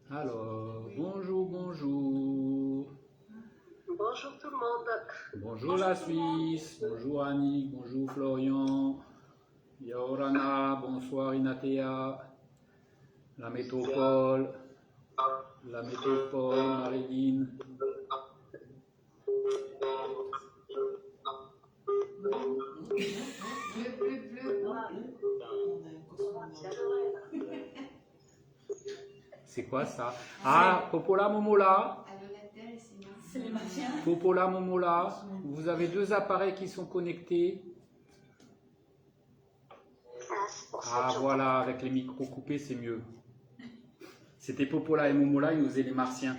Alors, bonjour, bonjour. Bonjour tout le monde. Bonjour la Suisse, bonjour Annick, bonjour Florian. Yorana, bonsoir Inatea. La métropole, Marilyn. C'est quoi ça? Ah, Popola Momola. C'est les Martiens. Popola Momola. Vous avez deux appareils qui sont connectés. Ah voilà, avec les micros coupés, c'est mieux. C'était Popola et Momola, ils nous faisaient les Martiens.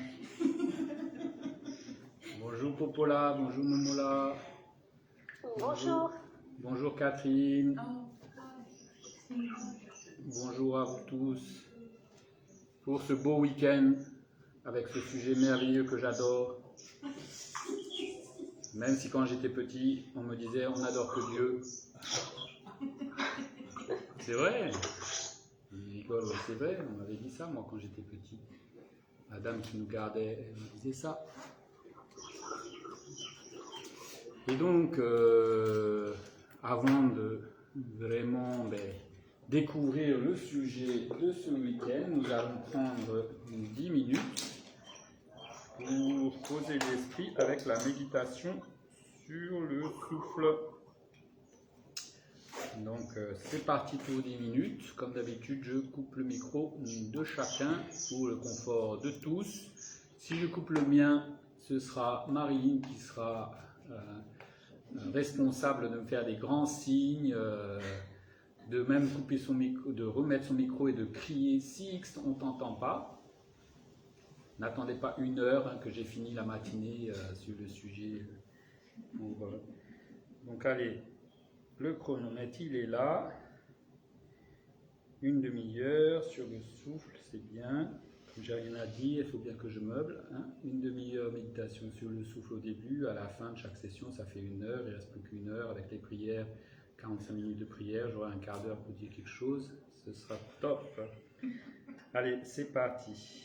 Bonjour Popola, bonjour Momola. Bonjour. Bonjour Catherine. Bonjour à vous tous. Pour ce beau week-end, avec ce sujet merveilleux que j'adore. Même si quand j'étais petit, on me disait on n'adore que Dieu. C'est vrai. C'est vrai, on m'avait dit ça moi quand j'étais petit. La dame qui nous gardait, elle me disait ça. Et donc, avant de vraiment découvrir le sujet de ce week-end, nous allons prendre 10 minutes pour poser l'esprit avec la méditation sur le souffle. Donc, c'est parti pour 10 minutes. Comme d'habitude, je coupe le micro de chacun pour le confort de tous. Si je coupe le mien, ce sera Marilyn qui sera responsable de me faire des grands signes, de même couper son micro, de remettre son micro et de crier si on ne t'entend pas. N'attendez pas une heure que j'ai fini la matinée sur le sujet. Donc allez, le chronomètre il est là. Une demi-heure sur le souffle, c'est bien. Comme j'ai rien à dire, il faut bien que je meuble. Hein. Une demi-heure méditation sur le souffle au début, à la fin de chaque session, ça fait une heure. Il ne reste plus qu'une heure avec les prières, 45 minutes de prière. J'aurai un quart d'heure pour dire quelque chose. Ce sera top. Allez, c'est parti.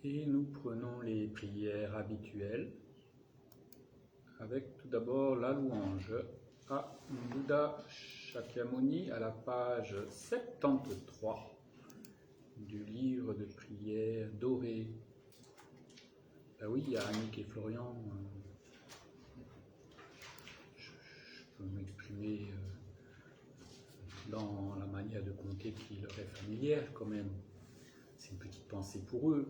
Et nous prenons les prières habituelles avec tout d'abord la louange à Bouddha Shakyamuni à la page 73 du livre de prières doré. Ben oui, il y a Annick et Florian. Je peux m'exprimer dans la manière de compter qui leur est familière quand même. C'est une petite pensée pour eux.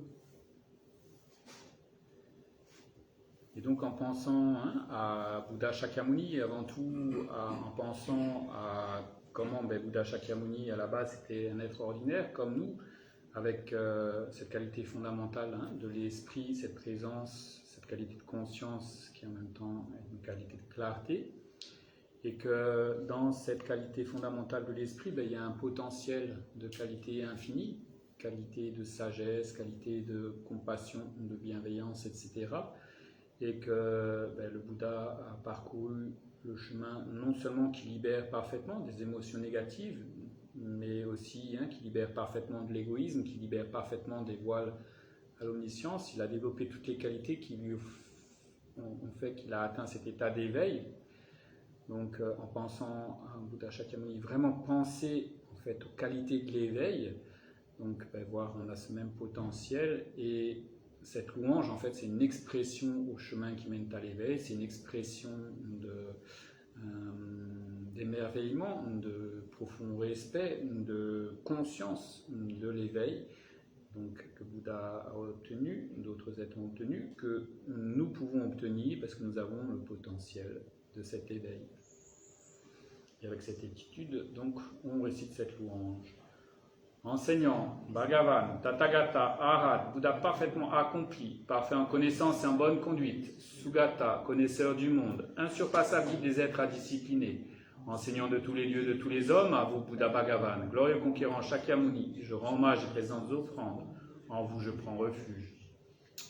Et donc en pensant à Bouddha Shakyamuni, avant tout en pensant à comment Bouddha Shakyamuni à la base était un être ordinaire comme nous, avec cette qualité fondamentale de l'esprit, cette présence, cette qualité de conscience qui en même temps est une qualité de clarté, et que dans cette qualité fondamentale de l'esprit, il y a un potentiel de qualité infinie, qualité de sagesse, qualité de compassion, de bienveillance, etc., et que le Bouddha a parcouru le chemin non seulement qui libère parfaitement des émotions négatives, mais aussi qui libère parfaitement de l'égoïsme, qui libère parfaitement des voiles à l'omniscience. Il a développé toutes les qualités qui lui ont fait qu'il a atteint cet état d'éveil. Donc en pensant à Bouddha Shakyamuni, vraiment penser en fait aux qualités de l'éveil, donc voir on a ce même potentiel, et cette louange, en fait, c'est une expression au chemin qui mène à l'éveil, c'est une expression d'émerveillement, de profond respect, de conscience de l'éveil, donc que Bouddha a obtenu, d'autres êtres ont obtenu, que nous pouvons obtenir parce que nous avons le potentiel de cet éveil. Et avec cette attitude, donc, on récite cette louange. Enseignant, Bhagavan, Tathagata, Arhat, Bouddha parfaitement accompli, parfait en connaissance et en bonne conduite, Sugata, connaisseur du monde, insurpassable des êtres à discipliner, enseignant de tous les lieux, de tous les hommes, à vous, Bouddha Bhagavan, glorieux conquérant Shakyamuni, je rends hommage et présente offrandes, en vous je prends refuge.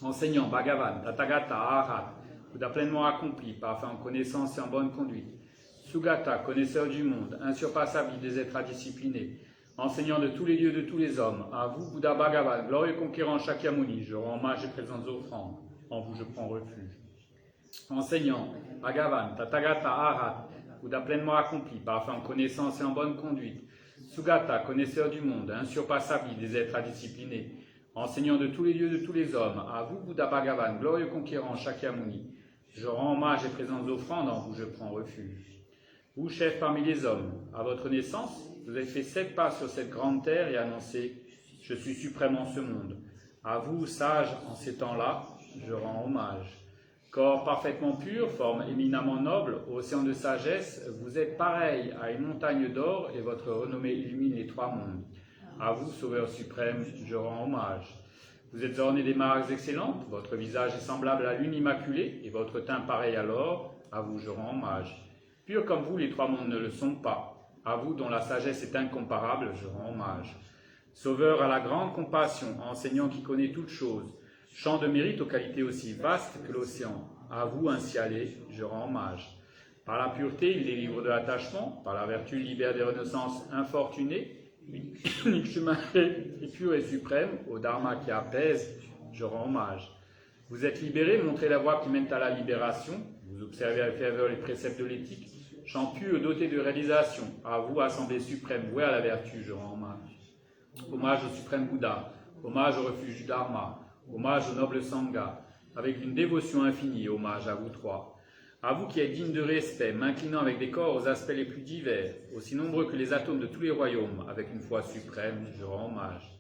Enseignant, Bhagavan, Tathagata, Arhat, Bouddha pleinement accompli, parfait en connaissance et en bonne conduite, Sugata, connaisseur du monde, insurpassable des êtres à discipliner, enseignant de tous les lieux, de tous les hommes, à vous, Bouddha Bhagavan, glorieux conquérant Shakyamuni, je rends hommage et présente offrandes, en vous je prends refuge. Enseignant, Bhagavan, Tathagata, Arhat, Bouddha pleinement accompli, parfait en connaissance et en bonne conduite, Sugata, connaisseur du monde, insurpassable des êtres à discipliner, enseignant de tous les lieux, de tous les hommes, à vous, Bouddha Bhagavan, glorieux conquérant Shakyamuni, je rends hommage et présente offrandes, en vous je prends refuge. Vous, chef parmi les hommes, à votre naissance, vous avez fait 7 pas sur cette grande terre et annoncé « Je suis suprême en ce monde ». À vous, sages, en ces temps-là, je rends hommage. Corps parfaitement pur, forme éminemment noble, océan de sagesse, vous êtes pareil à une montagne d'or et votre renommée illumine les 3 mondes. À vous, sauveur suprême, je rends hommage. Vous êtes orné des marques excellentes, votre visage est semblable à lune immaculée et votre teint pareil à l'or, à vous, je rends hommage. Pur comme vous, les 3 mondes ne le sont pas. À vous, dont la sagesse est incomparable, je rends hommage. Sauveur à la grande compassion, enseignant qui connaît toutes choses, champ de mérite aux qualités aussi vastes que l'océan. À vous, ainsi allé, je rends hommage. Par la pureté, il délivre de l'attachement, par la vertu, il libère des renaissances infortunées. Unique chemin est pur et suprême, au dharma qui apaise, je rends hommage. Vous êtes libérés, montrez la voie qui mène à la libération. Vous observez avec ferveur les préceptes de l'éthique. Chant pur doté de réalisation, à vous, Assemblée suprême, vouée à la vertu, je rends hommage. Hommage au suprême Bouddha, hommage au refuge du Dharma, hommage au noble Sangha, avec une dévotion infinie, hommage à vous 3. À vous qui êtes dignes de respect, m'inclinant avec des corps aux aspects les plus divers, aussi nombreux que les atomes de tous les royaumes, avec une foi suprême, je rends hommage.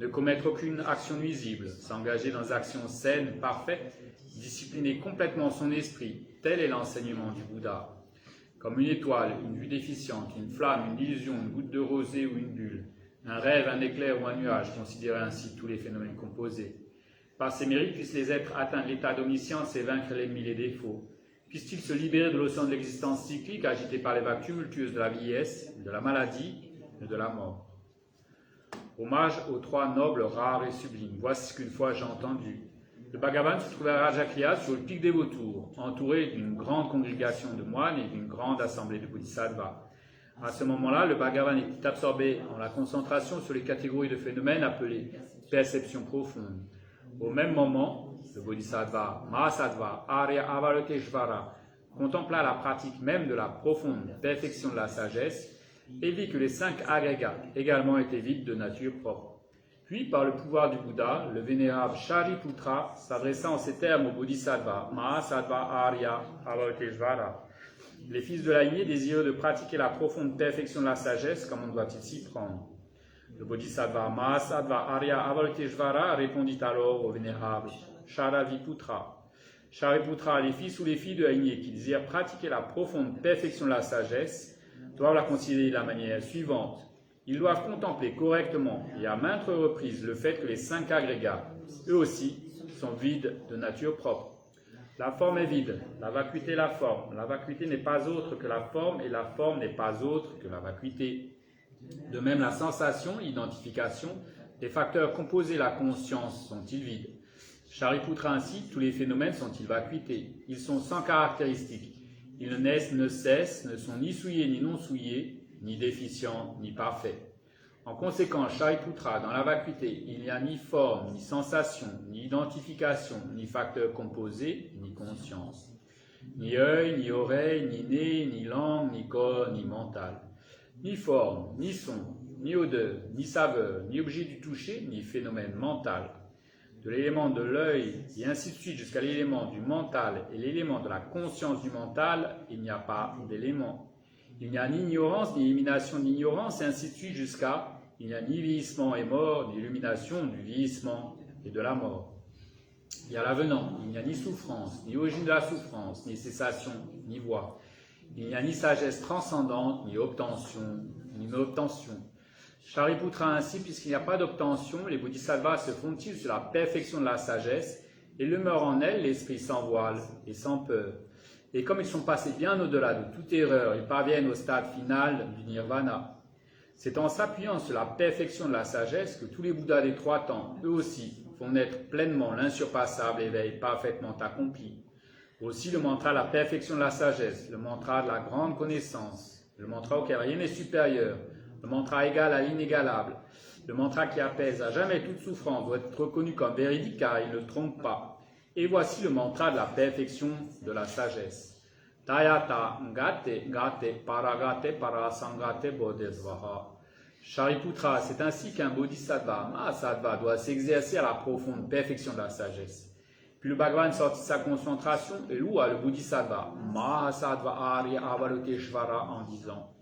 Ne commettre aucune action nuisible, s'engager dans des actions saines, parfaites, discipliner complètement son esprit, tel est l'enseignement du Bouddha. Comme une étoile, une vue déficiente, une flamme, une illusion, une goutte de rosée ou une bulle, un rêve, un éclair ou un nuage, considérez ainsi tous les phénomènes composés. Par ces mérites, puissent les êtres atteindre l'état d'omniscience et vaincre l'ennemi les défauts. Puissent-ils se libérer de l'océan de l'existence cyclique agité par les vagues tumultueuses de la vieillesse, de la maladie et de la mort. Hommage aux 3 nobles, rares et sublimes. Voici ce qu'une fois j'ai entendu. Le Bhagavan se trouvait à Rajakriya sur le pic des vautours, entouré d'une grande congrégation de moines et d'une grande assemblée de bodhisattvas. À ce moment-là, le Bhagavan était absorbé en la concentration sur les catégories de phénomènes appelées perception profonde. Au même moment, le Bodhisattva Mahasattva Arya Avalokiteshvara contempla la pratique même de la profonde perfection de la sagesse et vit que les 5 agrégats également étaient vides de nature propre. Puis, par le pouvoir du Bouddha, le vénérable Shariputra s'adressa en ces termes au Bodhisattva Mahasattva Arya Avalokiteshvara. Les fils de la lignée désireux de pratiquer la profonde perfection de la sagesse, comment doit-il s'y prendre? Le Bodhisattva Mahasattva Arya Avalokiteshvara répondit alors au vénérable Shariputra. Shariputra, les fils ou les filles de la lignée qui désirent pratiquer la profonde perfection de la sagesse doivent la considérer de la manière suivante. Ils doivent contempler correctement et à maintes reprises le fait que les 5 agrégats, eux aussi, sont vides de nature propre. La forme est vide, la vacuité est la forme. La vacuité n'est pas autre que la forme et la forme n'est pas autre que la vacuité. De même, la sensation, l'identification, les facteurs composés la conscience sont-ils vides? Shariputra ainsi, tous les phénomènes sont-ils vacuités? Ils sont sans caractéristiques. Ils ne naissent, ne cessent, ne sont ni souillés ni non souillés, ni déficients, ni parfaits. En conséquence, Shariputra, dans la vacuité, il n'y a ni forme, ni sensation, ni identification, ni facteur composé, ni conscience. Ni œil, ni oreille, ni nez, ni langue, ni corps, ni mental. Ni forme, ni son, ni odeur, ni saveur, ni objet du toucher, ni phénomène mental. De l'élément de l'œil, et ainsi de suite jusqu'à l'élément du mental et l'élément de la conscience du mental, il n'y a pas d'élément. Il n'y a ni ignorance, ni élimination de l'ignorance, et ainsi de suite jusqu'à il n'y a ni vieillissement et mort, ni illumination du vieillissement et de la mort. Il y a l'avenant, il n'y a ni souffrance, ni origine de la souffrance, ni cessation, ni voie. Il n'y a ni sagesse transcendante, ni obtention, ni non-obtention. Shariputra ainsi, puisqu'il n'y a pas d'obtention, les bodhisattvas se fondent-ils sur la perfection de la sagesse et demeure en elle l'esprit sans voile et sans peur. Et comme ils sont passés bien au-delà de toute erreur, ils parviennent au stade final du nirvana. C'est en s'appuyant sur la perfection de la sagesse que tous les Bouddhas des 3 temps, eux aussi, font naître pleinement l'insurpassable éveil parfaitement accompli. Aussi le mantra de la perfection de la sagesse, le mantra de la grande connaissance, le mantra auquel rien n'est supérieur, le mantra égal à l'inégalable, le mantra qui apaise à jamais toute souffrance doit être reconnu comme véridique car il ne trompe pas. Et voici le mantra de la perfection de la sagesse. Tayata ngate gate paragate parasangate bodhisvaha. Shariputra, c'est ainsi qu'un bodhisattva, Mahasattva, doit s'exercer à la profonde perfection de la sagesse. Puis le Bhagavan sortit sa concentration et loua le bodhisattva, Mahasattva Arya Avalokiteshvara, en disant: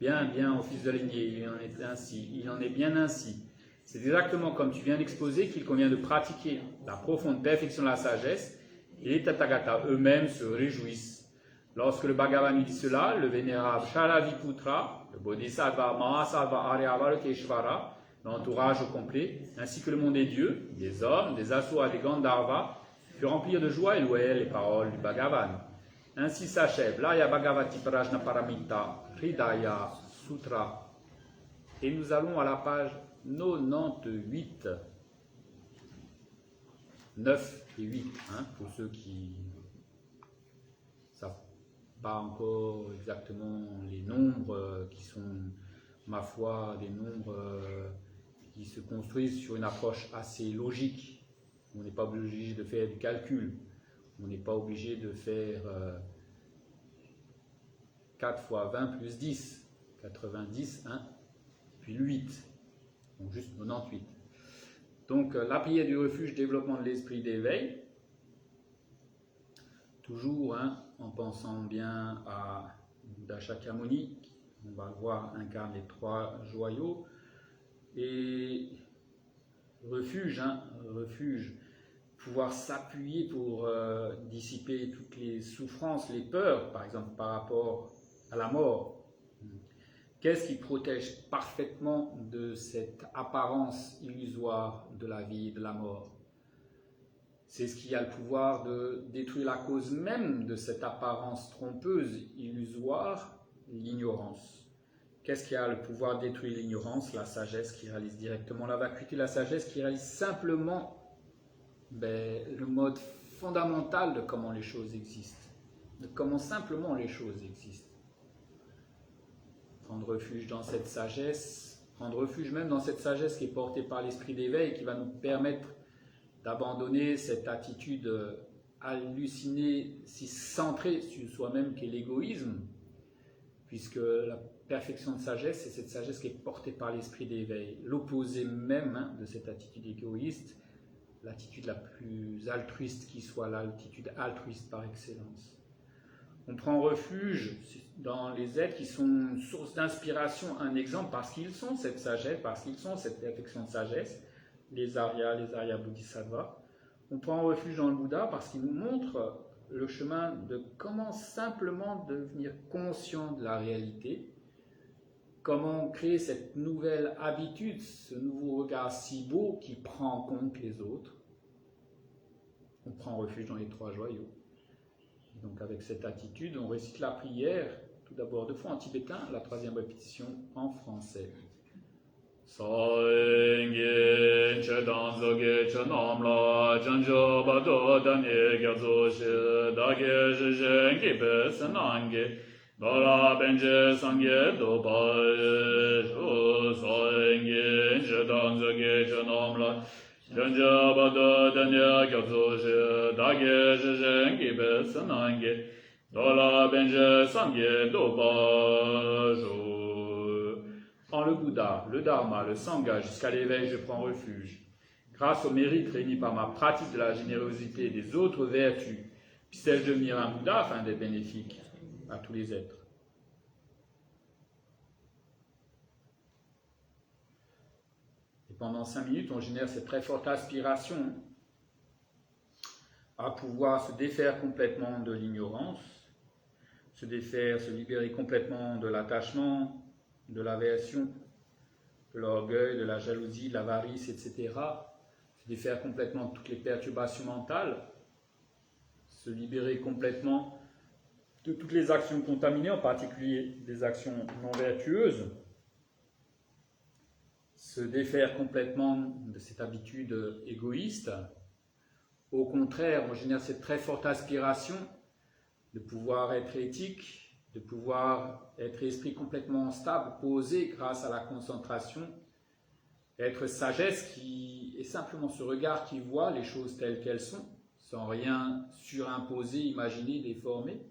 Bien, bien, ô fils de lignée, il en est ainsi, il en est bien ainsi. C'est exactement comme tu viens d'exposer qu'il convient de pratiquer la profonde perfection de la sagesse, et les Tathagatas eux-mêmes se réjouissent. Lorsque le Bhagavan lui dit cela, le vénérable Shariputra, le Bodhisattva Mahasattva Arya Avalokiteshvara, l'entourage au complet, ainsi que le monde des dieux, des hommes, des asuras et des Gandharvas, fut remplir de joie et louèrent les paroles du Bhagavan. Ainsi s'achève l'Aya Bhagavati Prajna Paramita Hridaya Sutra. Et nous allons à la page 98, 9 et 8, pour ceux qui ne savent pas encore exactement les nombres qui sont, ma foi, des nombres qui se construisent sur une approche assez logique. On n'est pas obligé de faire du calcul, on n'est pas obligé de faire 4 fois 20 plus 10, 90, puis le 8, donc juste 98. Donc la prière du refuge, développement de l'esprit d'éveil, toujours en pensant bien à Bouddha Shakyamuni, on va le voir incarne les 3 joyaux, et refuge, refuge, pouvoir s'appuyer pour dissiper toutes les souffrances, les peurs, par exemple par rapport à la mort. Qu'est-ce qui protège parfaitement de cette apparence illusoire de la vie et de la mort? C'est ce qui a le pouvoir de détruire la cause même de cette apparence trompeuse, illusoire, l'ignorance. Qu'est-ce qui a le pouvoir de détruire l'ignorance? La sagesse qui réalise directement la vacuité, la sagesse qui réalise simplement le mode fondamental de comment les choses existent, de comment simplement les choses existent. Prendre refuge dans cette sagesse, prendre refuge même dans cette sagesse qui est portée par l'esprit d'éveil, qui va nous permettre d'abandonner cette attitude hallucinée, si centrée sur soi-même qu'est l'égoïsme, puisque la perfection de sagesse, c'est cette sagesse qui est portée par l'esprit d'éveil. L'opposé même de cette attitude égoïste, l'attitude la plus altruiste qui soit, l'attitude altruiste par excellence. On prend refuge dans les êtres qui sont une source d'inspiration, un exemple, parce qu'ils sont cette sagesse, parce qu'ils sont cette perfection de sagesse, les Arya Bodhisattvas. On prend refuge dans le Bouddha parce qu'il nous montre le chemin de comment simplement devenir conscient de la réalité, comment créer cette nouvelle habitude, ce nouveau regard si beau qui prend en compte les autres. On prend refuge dans les trois joyaux. Et donc avec cette attitude, on récite la prière, tout d'abord 2 fois en tibétain, la 3e répétition en français. Sāyīngi chedān zogē chenām lā chanchō bātō tānyē gyāzō shē dāgē shēngi bē sēnāngi dārā bēnchē sāngi dōpā shō sāyīngi chedān zogē chenām lā chanchō bātō tānyē gyāzō shē dāgē shēngi bē sēnāngi dārā bēnchē sāngi dōpā shō. En le Bouddha, le Dharma, le Sangha, jusqu'à l'éveil, je prends refuge. Grâce au mérite réuni par ma pratique de la générosité et des autres vertus, puisse-t-elle devenir un Bouddha afin d'être bénéfique à tous les êtres. Et pendant 5 minutes, on génère cette très forte aspiration à pouvoir se défaire complètement de l'ignorance, se défaire, se libérer complètement de l'attachement, de l'aversion, de l'orgueil, de la jalousie, de l'avarice, etc. Se défaire complètement de toutes les perturbations mentales, se libérer complètement de toutes les actions contaminées, en particulier des actions non vertueuses, se défaire complètement de cette habitude égoïste. Au contraire, on génère cette très forte aspiration de pouvoir être éthique, de pouvoir être esprit complètement stable, posé grâce à la concentration, être sagesse qui est simplement ce regard qui voit les choses telles qu'elles sont, sans rien surimposer, imaginer, déformer.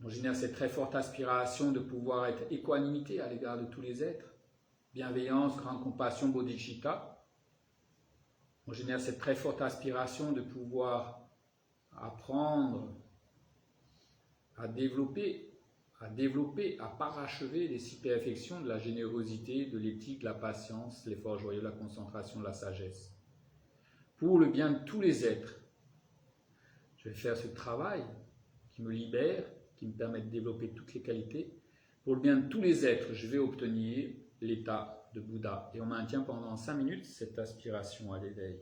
On génère cette très forte aspiration de pouvoir être équanimité à l'égard de tous les êtres, bienveillance, grande compassion, bodhicitta. On génère cette très forte aspiration de pouvoir apprendre à développer, à parachever les 6 perfections de la générosité, de l'éthique, de la patience, l'effort joyeux, la concentration, de la sagesse. Pour le bien de tous les êtres, je vais faire ce travail qui me libère, qui me permet de développer toutes les qualités. Pour le bien de tous les êtres, je vais obtenir l'état de Bouddha. Et on maintient pendant 5 minutes cette aspiration à l'éveil.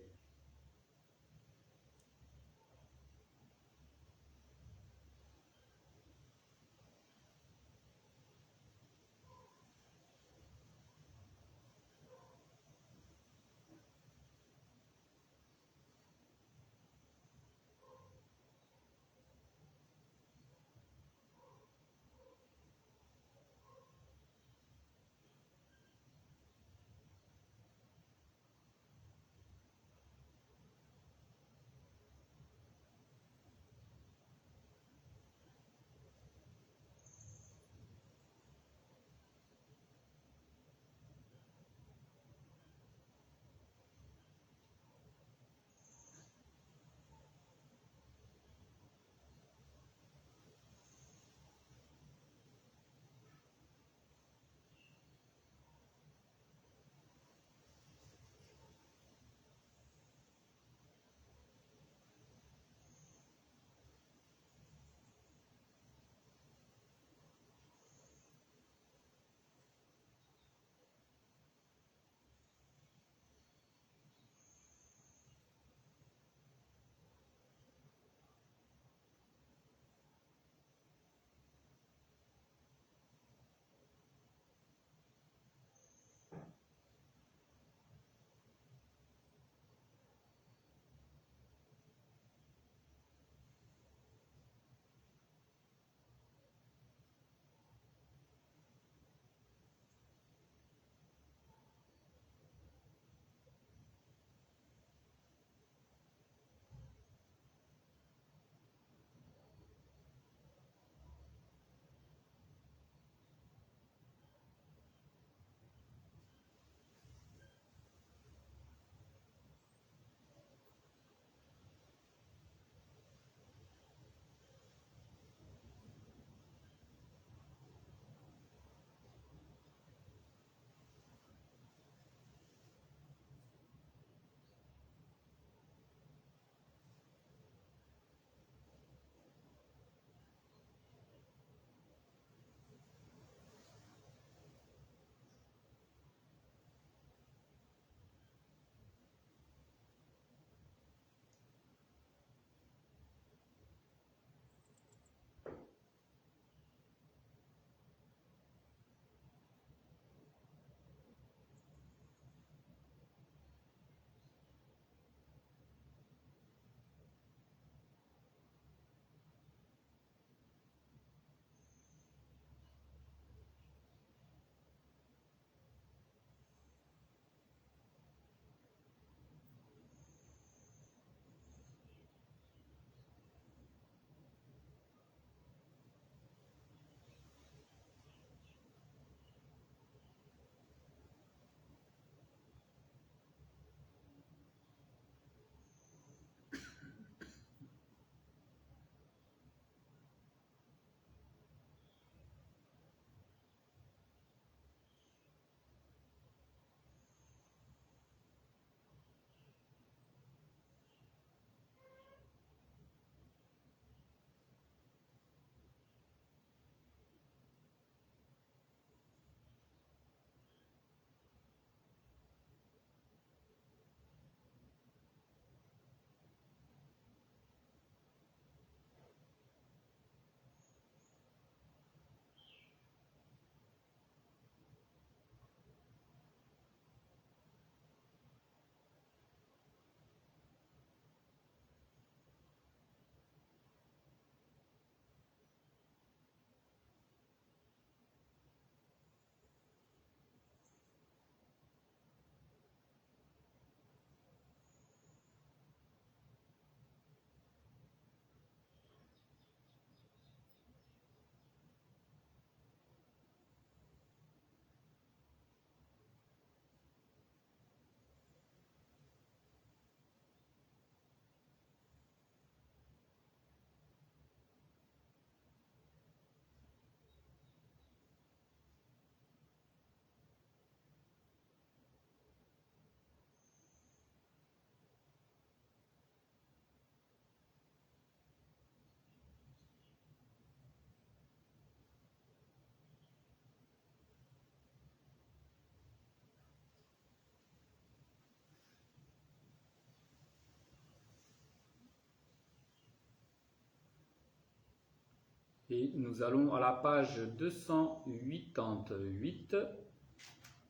Et nous allons à la page 288,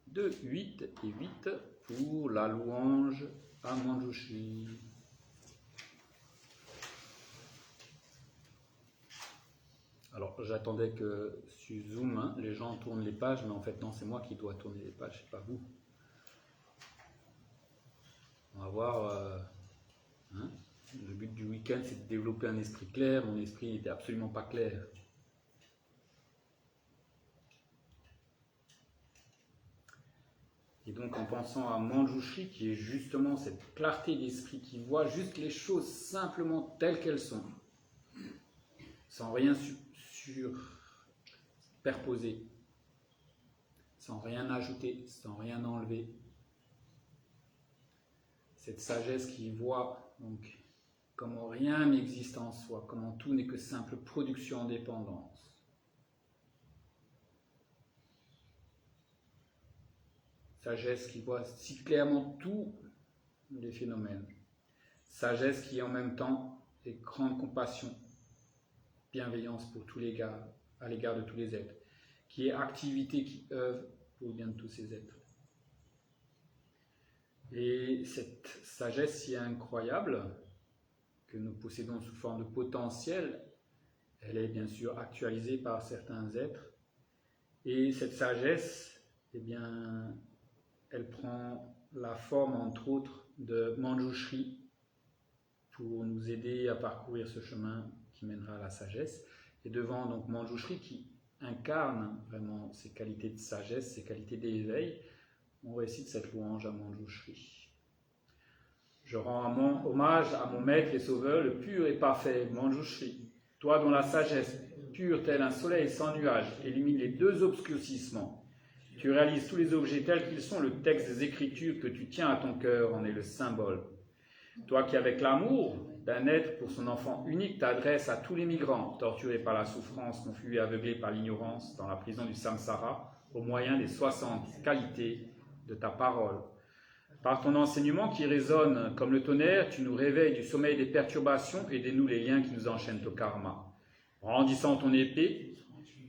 2, 8 et 8 pour la louange à Manjushri. Alors j'attendais que sur Zoom, hein, les gens tournent les pages, mais en fait non, c'est moi qui dois tourner les pages, c'est pas vous. On va voir. Hein, le but du week-end, c'est de développer un esprit clair. Mon esprit n'était absolument pas clair. Et donc en pensant à Manjushri, qui est justement cette clarté d'esprit qui voit juste les choses simplement telles qu'elles sont, sans rien superposer, sans rien ajouter, sans rien enlever. Cette sagesse qui voit donc comment rien n'existe en soi, comment tout n'est que simple production en dépendance. Sagesse qui voit si clairement tous les phénomènes. Sagesse qui en même temps est grande compassion, bienveillance pour tous les gars, à l'égard de tous les êtres, qui est activité qui œuvre pour le bien de tous ces êtres. Et cette sagesse si incroyable que nous possédons sous forme de potentiel, elle est bien sûr actualisée par certains êtres. Et cette sagesse, eh bien, elle prend la forme, entre autres, de Manjushri pour nous aider à parcourir ce chemin qui mènera à la sagesse. Et devant donc Manjushri qui incarne vraiment ces qualités de sagesse, ces qualités d'éveil, on récite cette louange à Manjushri. Je rends hommage à mon maître et sauveur, le pur et parfait Manjushri. Toi dont la sagesse, pure tel un soleil sans nuage, élimine les deux obscurcissements. Tu réalises tous les objets tels qu'ils sont, le texte des Écritures que tu tiens à ton cœur en est le symbole. Toi qui avec l'amour d'un être pour son enfant unique t'adresses à tous les migrants, torturés par la souffrance, confus et aveuglés par l'ignorance dans la prison du samsara, au moyen des 60 qualités de ta parole. Par ton enseignement qui résonne comme le tonnerre, tu nous réveilles du sommeil des perturbations et dénoues les liens qui nous enchaînent au karma. Brandissant ton épée,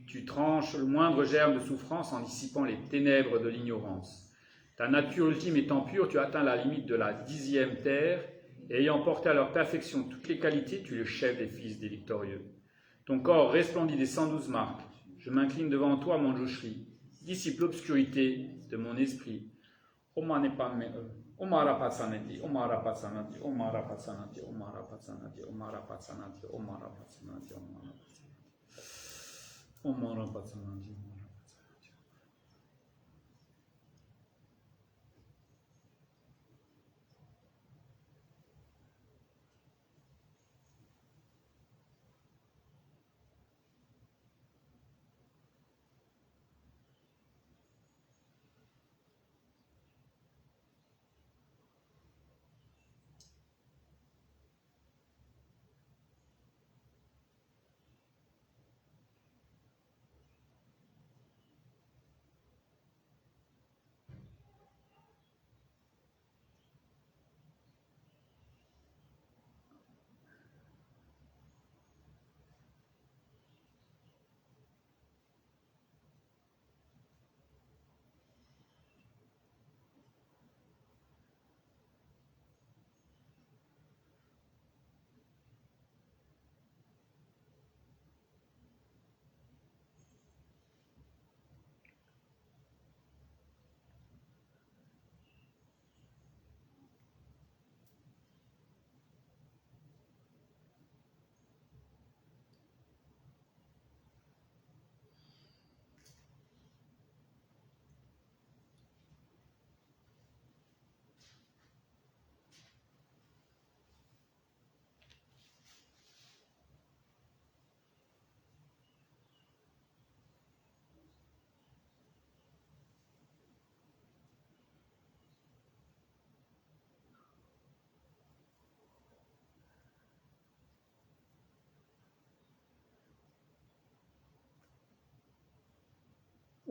tu tranches le moindre germe de souffrance en dissipant les ténèbres de l'ignorance. Ta nature ultime étant pure, tu atteins la limite de la 10e terre, et ayant porté à leur perfection toutes les qualités, tu es le chef des fils des victorieux. Ton corps resplendit des 112 marques. Je m'incline devant toi, Manjushri. Dissipe l'obscurité de mon esprit. Omara Patsanati, Omara Patsanati, Omara Patsanati, Omara Patsanati, Omara Patsanati, Omara Patsanati, Omara Patsanati.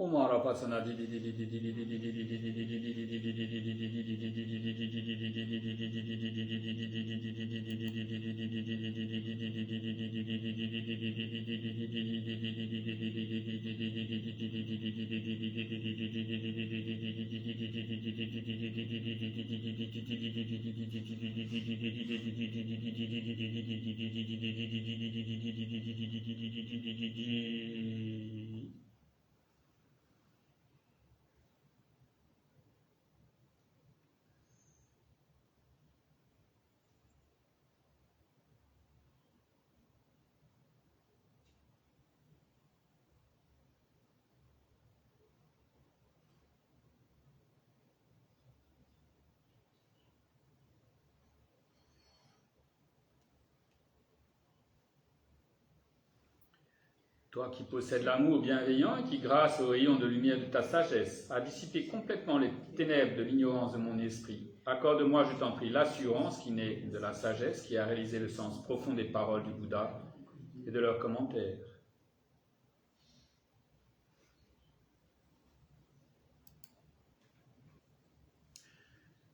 Umara pasana Toi qui possèdes l'amour bienveillant et qui, grâce au rayon de lumière de ta sagesse, a dissipé complètement les ténèbres de l'ignorance de mon esprit, accorde-moi, je t'en prie, l'assurance qui naît de la sagesse, qui a réalisé le sens profond des paroles du Bouddha et de leurs commentaires.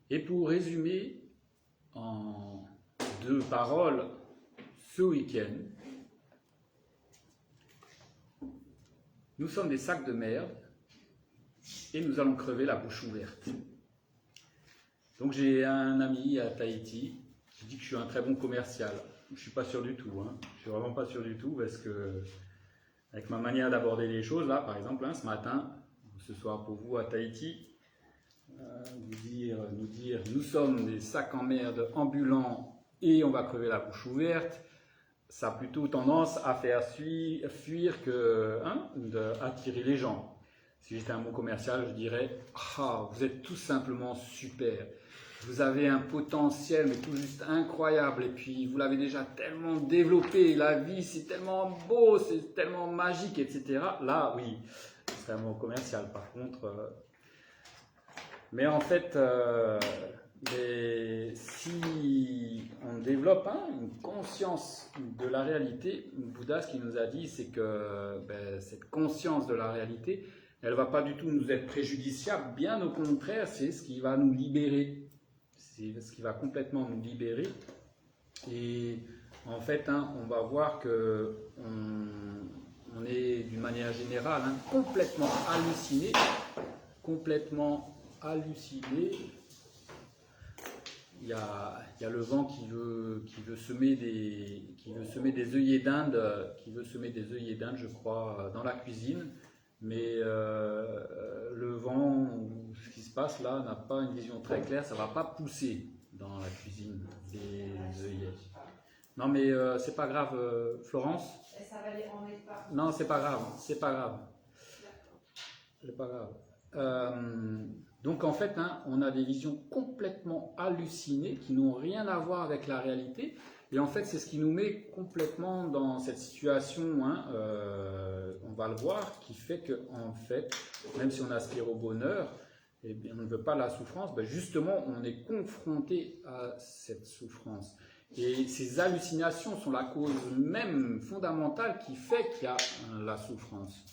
Et pour résumer en 2 paroles ce week-end, nous sommes des sacs de merde et nous allons crever la bouche ouverte. Donc j'ai un ami à Tahiti qui dit que je suis un très bon commercial. Je ne suis pas sûr du tout, hein. Je suis vraiment pas sûr du tout parce que avec ma manière d'aborder les choses, là par exemple, hein, ce matin, ce soir pour vous à Tahiti, nous dire nous sommes des sacs en merde ambulants et on va crever la bouche ouverte, ça a plutôt tendance à faire fuir que attirer les gens. Si j'étais un bon commercial, je dirais vous êtes tout simplement super. Vous avez un potentiel mais tout juste incroyable et puis vous l'avez déjà tellement développé. La vie c'est tellement beau, c'est tellement magique, etc. Là, oui, ce serait un bon commercial. Par contre, mais en fait, si on développe une conscience de la réalité, Bouddha, ce qu'il nous a dit, c'est que cette conscience de la réalité, elle ne va pas du tout nous être préjudiciable, bien au contraire, c'est ce qui va nous libérer. C'est ce qui va complètement nous libérer. Et en fait, on va voir que on est d'une manière générale complètement halluciné. Il y a le vent qui veut semer des œillets d'Inde, je crois, dans la cuisine. Mais le vent, ce qui se passe là, n'a pas une vision très claire. Ça ne va pas pousser dans la cuisine des œillets. Non mais c'est pas grave, Florence. Et ça va les enlever pas. Non, c'est pas grave. C'est pas grave. Donc en fait, on a des visions complètement hallucinées qui n'ont rien à voir avec la réalité. Et en fait, c'est ce qui nous met complètement dans cette situation, on va le voir, qui fait que, en fait, même si on aspire au bonheur, eh bien, on ne veut pas la souffrance, justement, on est confronté à cette souffrance. Et ces hallucinations sont la cause même fondamentale qui fait qu'il y a la souffrance.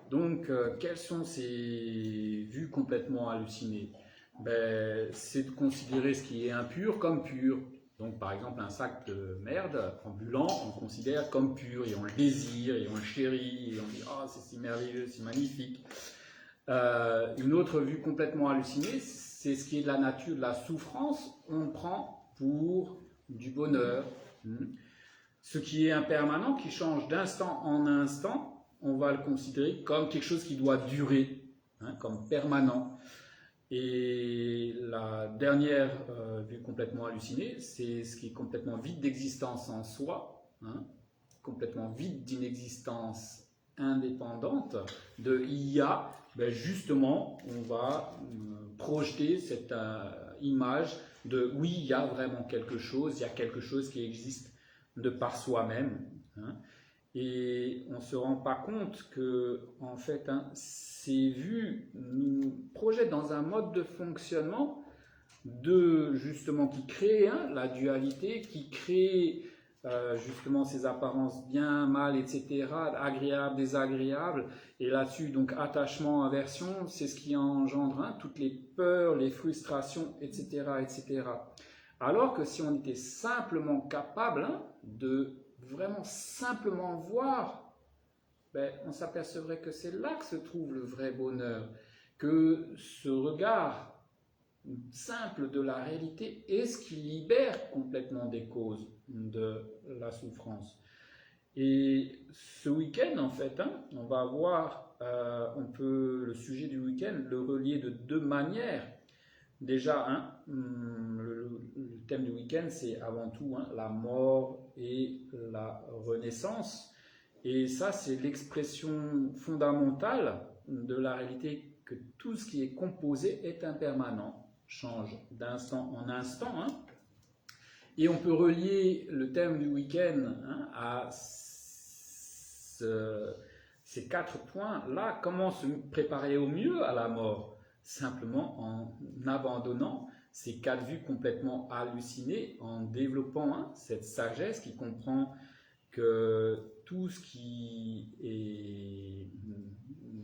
Donc, quelles sont ces vues complètement hallucinées? C'est de considérer ce qui est impur comme pur. Donc, par exemple, un sac de merde ambulant, on le considère comme pur, et on le désire, et on le chérit, et on dit « Oh, c'est si merveilleux, c'est magnifique ». Une autre vue complètement hallucinée, c'est ce qui est de la nature de la souffrance, on le prend pour du bonheur. Ce qui est impermanent, qui change d'instant en instant, on va le considérer comme quelque chose qui doit durer, comme permanent. Et la dernière vue complètement hallucinée, c'est ce qui est complètement vide d'existence en soi, complètement vide d'une existence indépendante de IA. Justement, on va projeter cette image de oui, il y a vraiment quelque chose, il y a quelque chose qui existe de par soi-même. Et on ne se rend pas compte que, en fait, ces vues nous projettent dans un mode de fonctionnement justement qui crée la dualité, qui crée justement ces apparences bien, mal, etc., agréables, désagréables, et là-dessus, donc attachement, aversion, c'est ce qui engendre toutes les peurs, les frustrations, etc., etc. Alors que si on était simplement capable de vraiment simplement voir, ben, on s'apercevrait que c'est là que se trouve le vrai bonheur, que ce regard simple de la réalité est ce qui libère complètement des causes de la souffrance. Et ce week-end, en fait, on va voir, on peut le sujet du week-end le relier de deux manières. Déjà, le thème du week-end, c'est avant tout la mort et la renaissance. Et ça, c'est l'expression fondamentale de la réalité que tout ce qui est composé est impermanent, change d'instant en instant. Et on peut relier le thème du week-end à ces 4 points-là. Comment se préparer au mieux à la mort? Simplement en abandonnant ces 4 vues complètement hallucinées, en développant cette sagesse qui comprend que tout ce qui est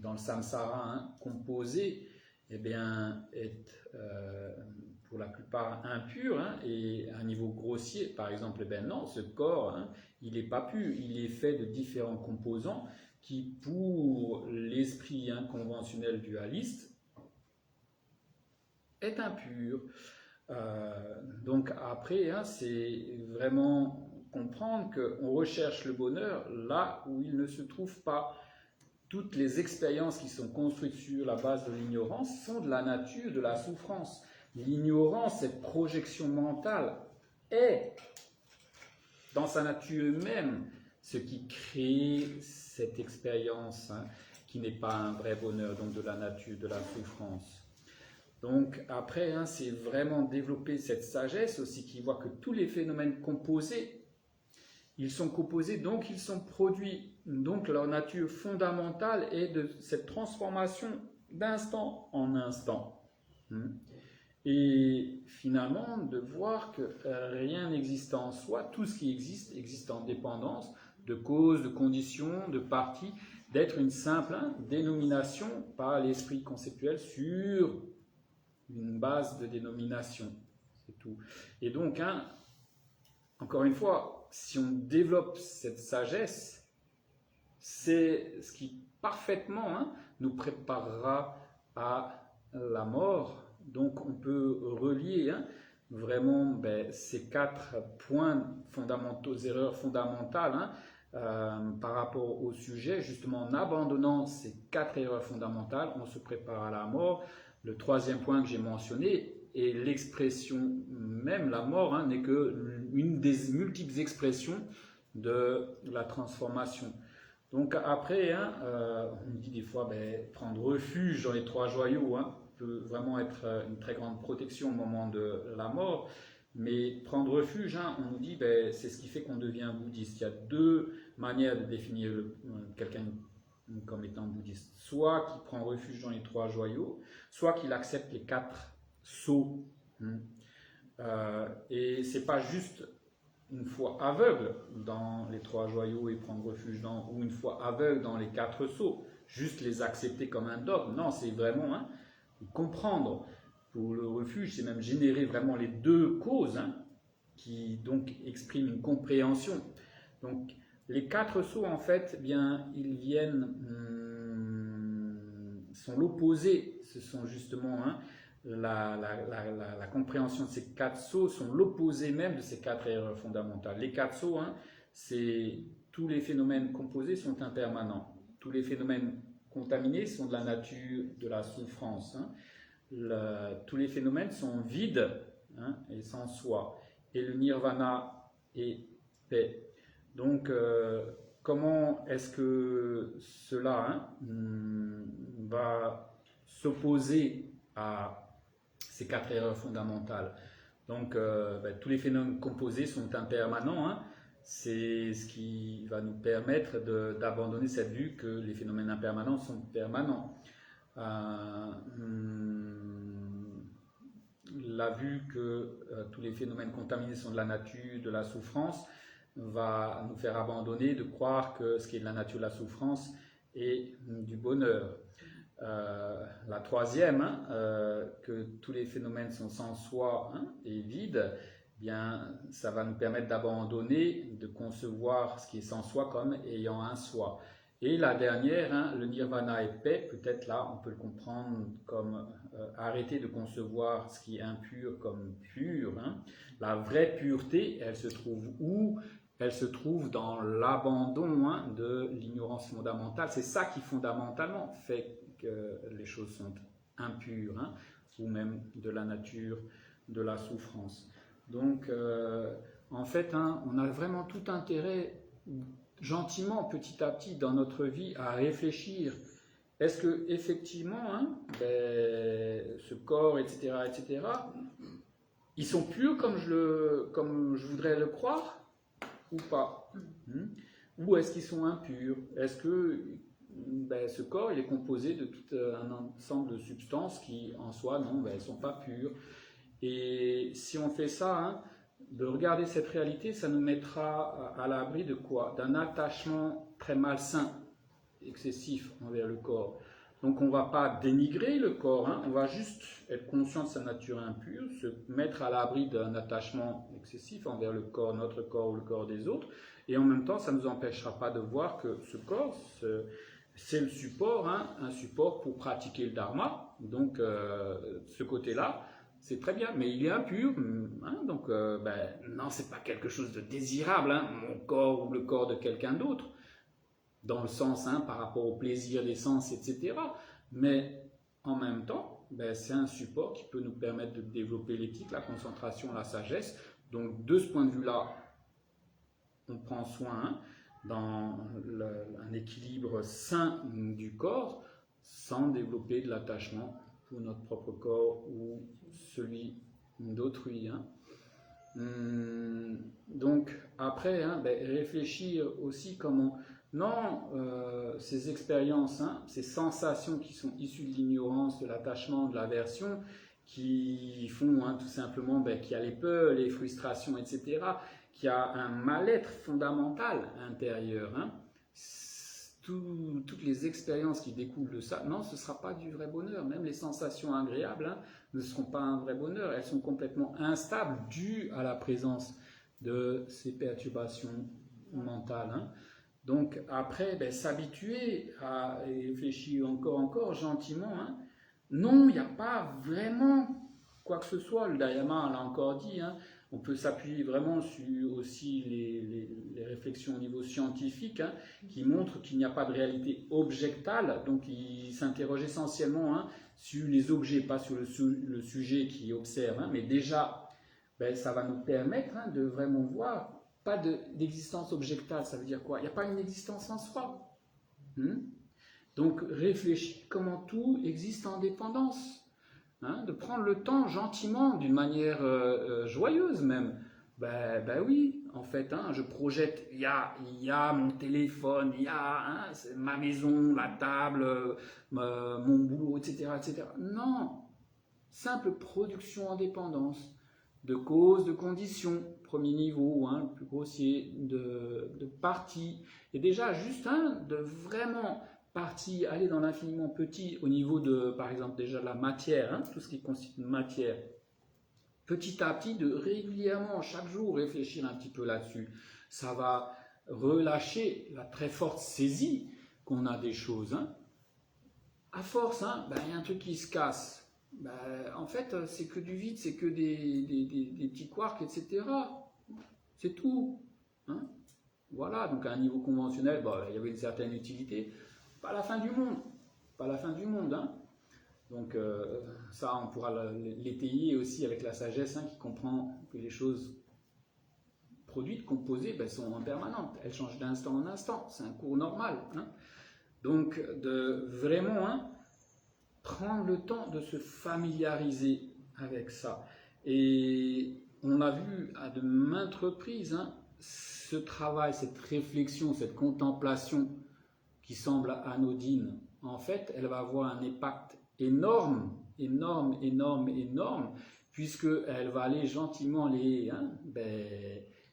dans le samsara composé eh bien, est pour la plupart impur et à un niveau grossier. Par exemple, eh bien non, ce corps, il n'est pas pur, il est fait de différents composants qui, pour l'esprit conventionnel dualiste, est impur. Donc après, c'est vraiment comprendre qu'on recherche le bonheur là où il ne se trouve pas. Toutes les expériences qui sont construites sur la base de l'ignorance sont de la nature de la souffrance. L'ignorance, cette projection mentale, est dans sa nature même ce qui crée cette expérience qui n'est pas un vrai bonheur, donc de la nature de la souffrance. Donc après, c'est vraiment développer cette sagesse aussi qui voit que tous les phénomènes composés, ils sont composés, donc ils sont produits. Donc leur nature fondamentale est de cette transformation d'instant en instant. Et finalement, de voir que rien n'existe en soi, tout ce qui existe existe en dépendance de causes, de conditions, de parties, d'être une simple dénomination par l'esprit conceptuel sur une base de dénomination. C'est tout. Et donc, encore une fois, si on développe cette sagesse, c'est ce qui parfaitement nous préparera à la mort. Donc on peut relier vraiment ces 4 points fondamentaux, erreurs fondamentales par rapport au sujet. Justement, en abandonnant ces 4 erreurs fondamentales, on se prépare à la mort. Le 3e point que j'ai mentionné, et l'expression même, la mort, n'est qu'une des multiples expressions de la transformation. Donc après, on dit des fois, prendre refuge dans les 3 joyaux peut vraiment être une très grande protection au moment de la mort. Mais prendre refuge, on nous dit, c'est ce qui fait qu'on devient bouddhiste. Il y a 2 manières de définir quelqu'un comme étant bouddhiste. Soit qu'il prend refuge dans les 3 joyaux, soit qu'il accepte les 4 sceaux. Et c'est pas juste une foi aveugle dans les 3 joyaux et prendre refuge dans, ou une foi aveugle dans les 4 sceaux, juste les accepter comme un dogme. Non, c'est vraiment comprendre. Pour le refuge, c'est même générer vraiment les 2 causes qui donc expriment une compréhension. Donc les 4 sceaux, en fait, bien, ils viennent, sont l'opposé. Ce sont justement la compréhension de ces 4 sceaux sont l'opposé même de ces 4 erreurs fondamentales. Les 4 sceaux, c'est tous les phénomènes composés sont impermanents. Tous les phénomènes contaminés sont de la nature de la souffrance. Tous les phénomènes sont vides et sans soi. Et le nirvana est paix. Donc, comment est-ce que cela va s'opposer à ces 4 erreurs fondamentales? Donc, tous les phénomènes composés sont impermanents. C'est ce qui va nous permettre d'abandonner cette vue que les phénomènes impermanents sont permanents. La vue que tous les phénomènes contaminés sont de la nature de la souffrance va nous faire abandonner de croire que ce qui est de la nature de la souffrance est du bonheur. La troisième, que tous les phénomènes sont sans soi et vides, bien, ça va nous permettre d'abandonner, de concevoir ce qui est sans soi comme ayant un soi. Et la dernière, le nirvana et paix, peut-être là on peut le comprendre comme arrêter de concevoir ce qui est impur comme pur. La vraie pureté, elle se trouve où? Elle se trouve dans l'abandon de l'ignorance fondamentale. C'est ça qui fondamentalement fait que les choses sont impures, ou même de la nature de la souffrance. Donc, en fait, on a vraiment tout intérêt, gentiment, petit à petit, dans notre vie, à réfléchir. Est-ce que effectivement, ce corps, etc., ils sont purs comme je voudrais le croire, ou pas? Ou est-ce qu'ils sont impurs? Est-ce que ce corps il est composé de tout un ensemble de substances qui, en soi, non, elles ne sont pas pures? Et si on fait ça, de regarder cette réalité, ça nous mettra à l'abri de quoi? D'un attachement très malsain, excessif envers le corps. Donc on ne va pas dénigrer le corps, on va juste être conscient de sa nature impure, se mettre à l'abri d'un attachement excessif envers le corps, notre corps ou le corps des autres, et en même temps ça ne nous empêchera pas de voir que ce corps, c'est le support, un support pour pratiquer le dharma, donc ce côté-là, c'est très bien, mais il est impur, donc non, c'est pas quelque chose de désirable, mon corps ou le corps de quelqu'un d'autre, dans le sens par rapport au plaisir des sens, etc. Mais en même temps, c'est un support qui peut nous permettre de développer l'éthique, la concentration, la sagesse. Donc de ce point de vue-là, on prend soin dans un équilibre sain du corps, sans développer de l'attachement pour notre propre corps ou celui d'autrui. Donc après, réfléchir aussi comment... Non, ces expériences, ces sensations qui sont issues de l'ignorance, de l'attachement, de l'aversion, qui font tout simplement qu'il y a les peurs, les frustrations, etc., qu'il y a un mal-être fondamental intérieur. Toutes les expériences qui découlent de ça, non, ce ne sera pas du vrai bonheur. Même les sensations agréables ne seront pas un vrai bonheur. Elles sont complètement instables dues à la présence de ces perturbations mentales. Donc après, s'habituer à réfléchir encore gentiment. Non, il n'y a pas vraiment quoi que ce soit. Le Dhyama l'a encore dit. On peut s'appuyer vraiment sur aussi les réflexions au niveau scientifique qui montrent qu'il n'y a pas de réalité objectale. Donc il s'interroge essentiellement sur les objets, pas sur le sujet qui observe. Mais déjà, ça va nous permettre de vraiment voir. Pas d'existence objectale, ça veut dire quoi? Il n'y a pas une existence en soi. Donc réfléchir comment tout existe en dépendance. De prendre le temps gentiment, d'une manière joyeuse même. Oui, en fait, je projette, il y a mon téléphone, il y a ma maison, la table, mon boulot, etc., etc. Non, simple production en dépendance. De causes, de conditions, premier niveau, le plus grossier, de partie. Et déjà, juste de vraiment partie, aller dans l'infiniment petit au niveau de, par exemple, déjà la matière, tout ce qui constitue une matière. Petit à petit, de régulièrement, chaque jour, réfléchir un petit peu là-dessus. Ça va relâcher la très forte saisie qu'on a des choses. À force, il y a un truc qui se casse. En fait, c'est que du vide, c'est que des petits quarks, etc. C'est tout. Voilà, donc à un niveau conventionnel, il y avait une certaine utilité. Pas la fin du monde. Pas la fin du monde. Donc ça, on pourra l'étayer aussi avec la sagesse qui comprend que les choses produites, composées, sont impermanentes. Elles changent d'instant en instant. C'est un cours normal. Donc, de vraiment... prendre le temps de se familiariser avec ça. Et on a vu à de maintes reprises ce travail, cette réflexion, cette contemplation qui semble anodine. En fait, elle va avoir un impact énorme, puisqu'elle va aller gentiment les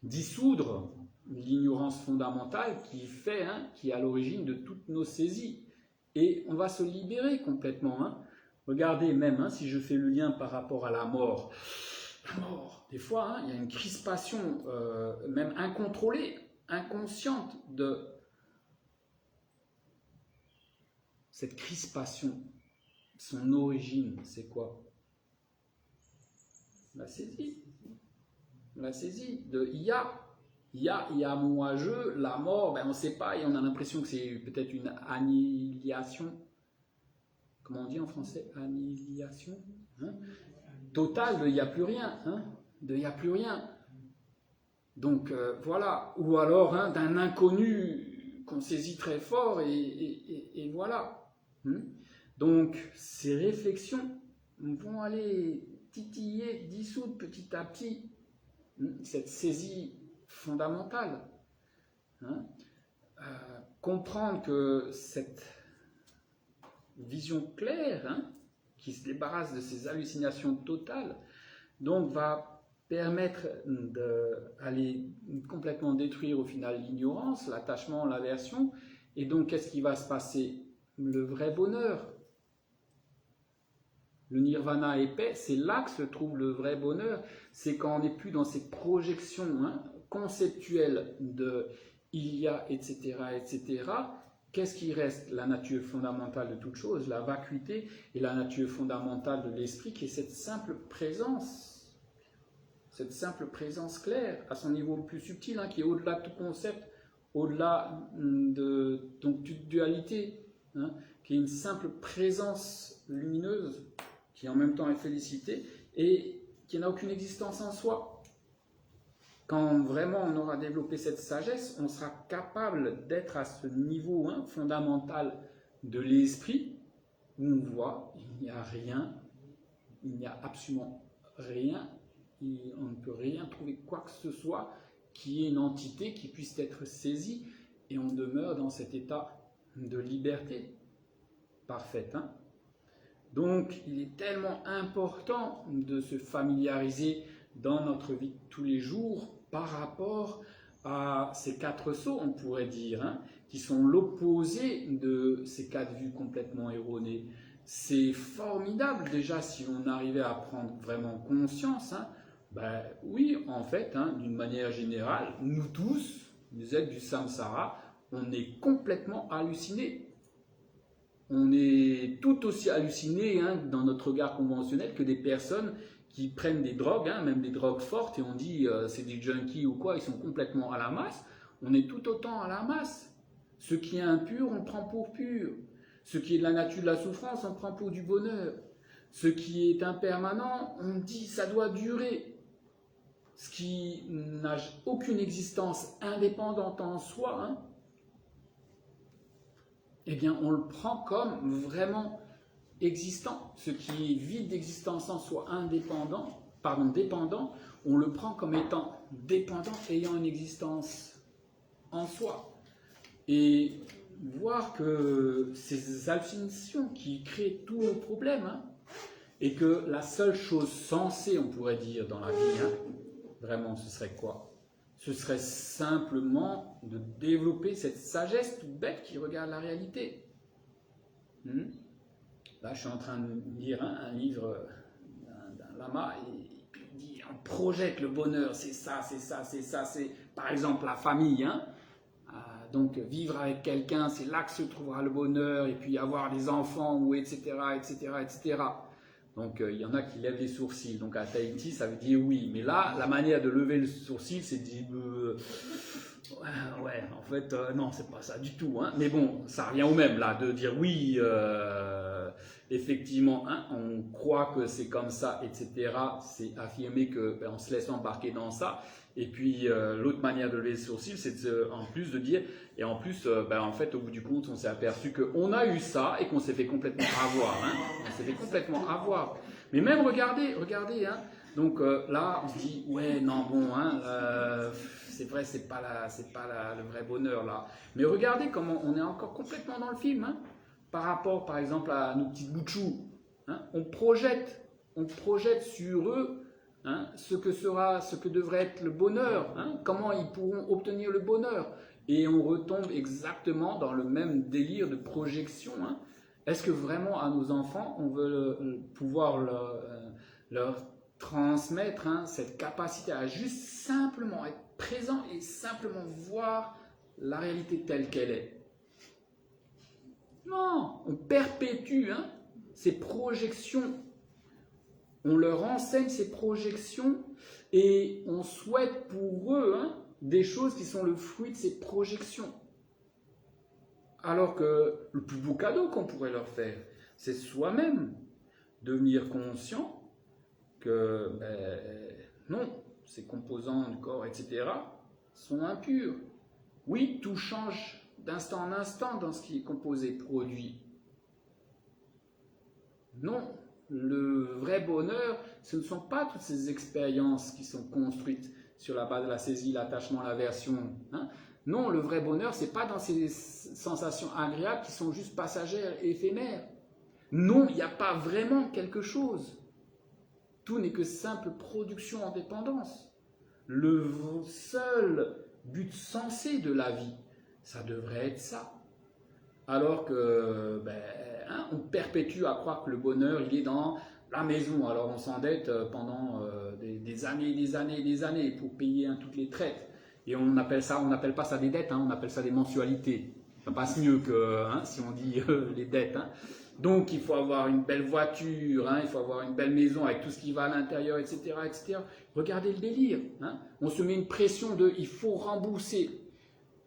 dissoudre l'ignorance fondamentale qui fait, qui est à l'origine de toutes nos saisies. Et on va se libérer complètement. Regardez même, si je fais le lien par rapport à la mort, des fois, il y a une crispation, même incontrôlée, inconsciente de cette crispation. Son origine, c'est quoi? La saisie. La saisie de il y a moi je, la mort, on ne sait pas et on a l'impression que c'est peut-être une annihilation. Comment on dit en français? Annihilation totale de il n'y a plus rien. De il n'y a plus rien. Donc voilà. Ou alors d'un inconnu qu'on saisit très fort et voilà. Donc ces réflexions vont aller titiller, dissoudre petit à petit cette saisie fondamentale. Comprendre que cette vision claire, qui se débarrasse de ces hallucinations totales, donc va permettre d'aller complètement détruire au final l'ignorance, l'attachement, l'aversion. Et donc qu'est-ce qui va se passer? Le vrai bonheur. Le nirvana et paix, c'est là que se trouve le vrai bonheur. C'est quand on n'est plus dans ces projections conceptuelles de il y a, etc., etc. Qu'est-ce qui reste? La nature fondamentale de toute chose, la vacuité, et la nature fondamentale de l'esprit, qui est cette simple présence claire, à son niveau le plus subtil, qui est au-delà de tout concept, au-delà de toute dualité, qui est une simple présence lumineuse, qui en même temps est félicité, et qui n'a aucune existence en soi. Quand vraiment on aura développé cette sagesse, on sera capable d'être à ce niveau fondamental de l'esprit, où on voit, il n'y a rien, il n'y a absolument rien, on ne peut rien trouver quoi que ce soit qui est une entité qui puisse être saisie, et on demeure dans cet état de liberté parfaite. Donc il est tellement important de se familiariser dans notre vie de tous les jours par rapport à ces quatre sceaux, on pourrait dire, qui sont l'opposé de ces quatre vues complètement erronées. C'est formidable déjà si on arrivait à prendre vraiment conscience. Oui, en fait, d'une manière générale, nous tous, les êtres du samsara, on est complètement hallucinés. On est tout aussi hallucinés dans notre regard conventionnel que des personnes qui prennent des drogues, même des drogues fortes, et on dit c'est des junkies ou quoi, ils sont complètement à la masse. On est tout autant à la masse. Ce qui est impur, on le prend pour pur. Ce qui est de la nature de la souffrance, on le prend pour du bonheur. Ce qui est impermanent, on dit ça doit durer. Ce qui n'a aucune existence indépendante en soi, eh bien on le prend comme vraiment existant. Ce qui est vide d'existence en soi, dépendant, on le prend comme étant dépendant, ayant une existence en soi. Et voir que ces hallucinations qui créent tous nos problèmes, et que la seule chose sensée, on pourrait dire, dans la vie, vraiment, ce serait quoi? Ce serait simplement de développer cette sagesse toute bête qui regarde la réalité. Là, je suis en train de lire un livre d'un lama, et il dit on projette le bonheur, c'est ça, c'est ça, c'est ça, c'est par exemple la famille. Donc vivre avec quelqu'un, c'est là que se trouvera le bonheur, et puis avoir des enfants, ou etc., etc., etc. Donc il y en a qui lèvent les sourcils. Donc à Tahiti, ça veut dire oui. Mais là, la manière de lever le sourcil, c'est de dire ouais, en fait, non, c'est pas ça du tout. Mais bon, ça revient au même là, de dire oui, effectivement, on croit que c'est comme ça, etc. C'est affirmer qu'on se laisse embarquer dans ça. Et puis l'autre manière de lever le sourcil, c'est en plus de dire, et en plus, en fait, au bout du compte, on s'est aperçu qu'on a eu ça et qu'on s'est fait complètement avoir. On s'est fait complètement avoir. Mais même regardez, donc là, on se dit, ouais, non, bon, c'est vrai, c'est pas le vrai bonheur là. Mais regardez comment on est encore complètement dans le film, par rapport, par exemple, à nos petites boutchous. On projette sur eux hein, ce que devrait être le bonheur, hein, comment ils pourront obtenir le bonheur. Et on retombe exactement dans le même délire de projection. Hein. Est-ce que vraiment à nos enfants, on veut pouvoir leur transmettre hein, cette capacité à juste simplement être présent et simplement voir la réalité telle qu'elle est? Non, on perpétue hein, ces projections. On leur enseigne ces projections et on souhaite pour eux hein, des choses qui sont le fruit de ces projections. Alors que le plus beau cadeau qu'on pourrait leur faire, c'est soi-même devenir conscient que non, ces composants du corps, etc., sont impurs. Oui, tout change d'instant en instant dans ce qui est composé, produit. Non, le vrai bonheur, ce ne sont pas toutes ces expériences qui sont construites sur la base de la saisie, l'attachement, l'aversion. Hein. Non, le vrai bonheur, ce n'est pas dans ces sensations agréables qui sont juste passagères et éphémères. Non, il n'y a pas vraiment quelque chose. Tout n'est que simple production en dépendance. Le seul but sensé de la vie, ça devrait être ça. Alors que hein, on perpétue à croire que le bonheur, il est dans la maison. Alors on s'endette pendant des années pour payer hein, toutes les traites. Et on n'appelle pas ça des dettes, hein, on appelle ça des mensualités. Ça passe mieux que hein, si on dit les dettes. Hein. Donc il faut avoir une belle voiture, hein, il faut avoir une belle maison avec tout ce qui va à l'intérieur, etc., etc. Regardez le délire. Hein. On se met une pression de il faut rembourser.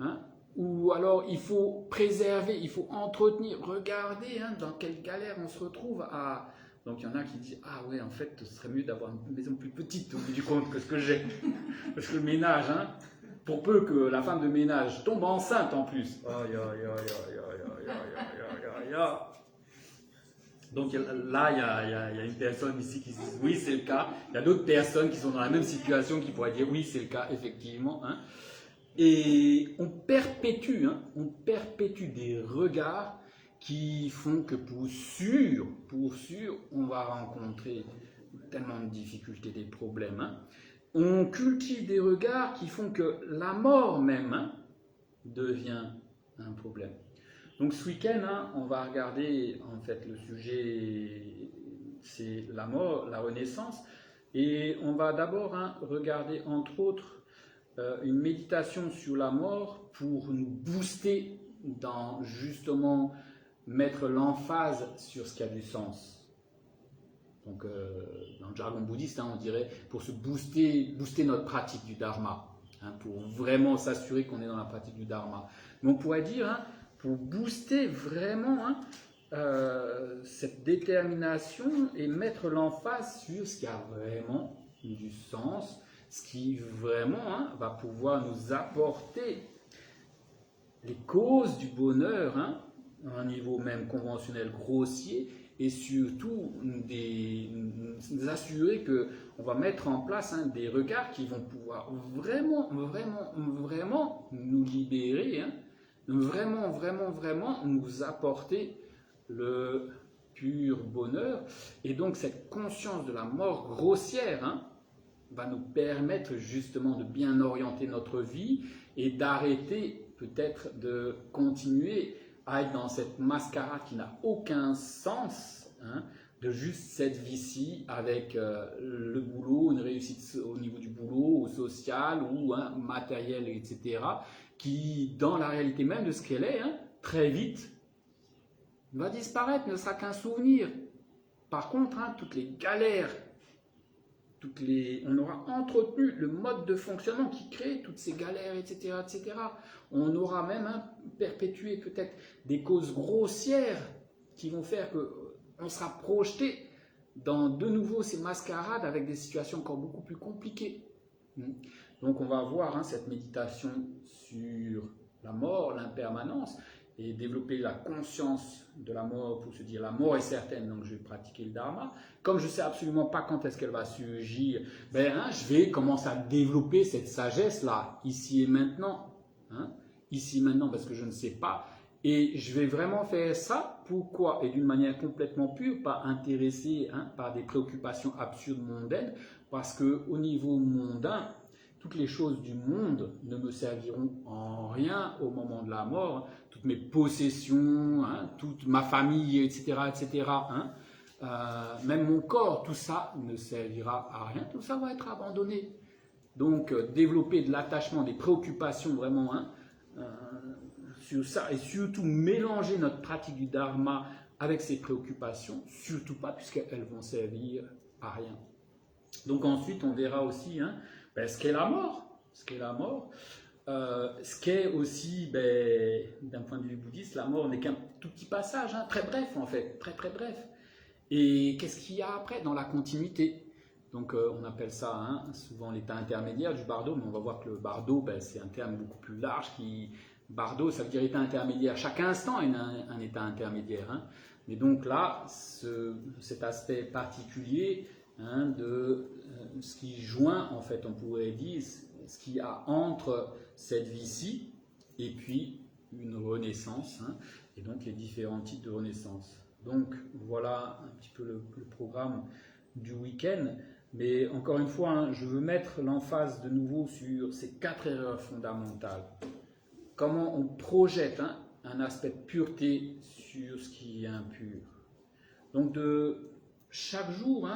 Hein. Ou alors il faut préserver, il faut entretenir. Regardez hein, dans quelle galère on se retrouve à... Donc il y en a qui disent « Ah ouais, en fait, ce serait mieux d'avoir une maison plus petite au bout du compte que ce que j'ai. » Parce que le ménage, hein, pour peu que la femme de ménage tombe enceinte en plus. Donc là, il y a une personne ici qui dit « Oui, c'est le cas. » Il y a d'autres personnes qui sont dans la même situation qui pourraient dire « Oui, c'est le cas, effectivement. Hein. » Et on perpétue des regards qui font que pour sûr, on va rencontrer tellement de difficultés, des problèmes. Hein. On cultive des regards qui font que la mort même hein, devient un problème. Donc ce week-end, hein, on va regarder, en fait, le sujet, c'est la mort, la renaissance, et on va d'abord hein, regarder, entre autres, une méditation sur la mort pour nous booster dans justement mettre l'emphase sur ce qui a du sens. Donc dans le jargon bouddhiste, hein, on dirait pour se booster notre pratique du dharma, hein, pour vraiment s'assurer qu'on est dans la pratique du dharma. Mais on pourrait dire, hein, pour booster vraiment hein, cette détermination et mettre l'emphase sur ce qui a vraiment du sens, ce qui vraiment hein, va pouvoir nous apporter les causes du bonheur, hein, à un niveau même conventionnel grossier, et surtout nous assurer qu'on va mettre en place hein, des regards qui vont pouvoir vraiment nous libérer, hein, vraiment nous apporter le pur bonheur. Et donc cette conscience de la mort grossière hein, va nous permettre justement de bien orienter notre vie et d'arrêter peut-être de continuer à être dans cette mascarade qui n'a aucun sens, hein, de juste cette vie-ci avec le boulot, une réussite au niveau du boulot, ou social, ou hein, matériel, etc., qui, dans la réalité même de ce qu'elle est, hein, très vite, va disparaître, ne sera qu'un souvenir. Par contre, hein, toutes les galères, on aura entretenu le mode de fonctionnement qui crée toutes ces galères, etc., etc. On aura même hein, perpétué peut-être des causes grossières qui vont faire qu'on sera projeté dans de nouveau ces mascarades avec des situations encore beaucoup plus compliquées. Donc on va voir hein, cette méditation sur la mort, l'impermanence, et développer la conscience de la mort pour se dire la mort est certaine, donc je vais pratiquer le dharma. Comme je ne sais absolument pas quand est-ce qu'elle va surgir, je vais commencer à développer cette sagesse-là, ici et maintenant. Hein, ici et maintenant, parce que je ne sais pas. Et je vais vraiment faire ça Pourquoi? Et d'une manière complètement pure, pas intéressé par des préoccupations absurdes mondaines, parce qu'au niveau mondain, toutes les choses du monde ne me serviront en rien au moment de la mort. Toutes mes possessions, toute ma famille, etc., etc., même mon corps, tout ça ne servira à rien, tout ça va être abandonné. Donc, développer de l'attachement, des préoccupations vraiment sur ça, et surtout mélanger notre pratique du dharma avec ces préoccupations, surtout pas, puisqu'elles vont servir à rien. Donc ensuite, on verra aussi ce qu'est la mort, ce qu'est aussi, d'un point de vue bouddhiste, la mort n'est qu'un tout petit passage, très bref en fait, très très bref. Et qu'est-ce qu'il y a après dans la continuité? Donc on appelle ça souvent l'état intermédiaire du bardo, mais on va voir que le bardo, c'est un terme beaucoup plus large. Bardo, ça veut dire état intermédiaire. Chaque instant est un état intermédiaire. Mais donc là, cet aspect particulier de ce qui joint, en fait, on pourrait dire, ce qu'il y a entre cette vie-ci et puis une renaissance, et donc les différents types de renaissance. Donc voilà un petit peu le programme du week-end. Mais encore une fois, je veux mettre l'emphase de nouveau sur ces 4 erreurs fondamentales. Comment on projette un aspect de pureté sur ce qui est impur. Donc de chaque jour,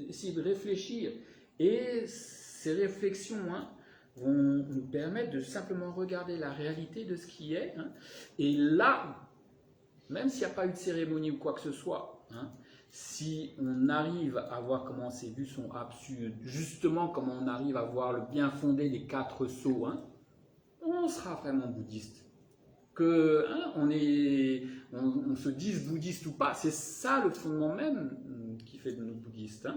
essayer de réfléchir. Et ces réflexions vont nous permettre de simplement regarder la réalité de ce qui est. Et là, même s'il n'y a pas eu de cérémonie ou quoi que ce soit, si on arrive à voir comment ces vues sont absurdes, justement comment on arrive à voir le bien fondé des 4 sceaux, on sera vraiment bouddhiste. Que on se dise bouddhiste ou pas, c'est ça le fondement même qui fait de nous bouddhistes.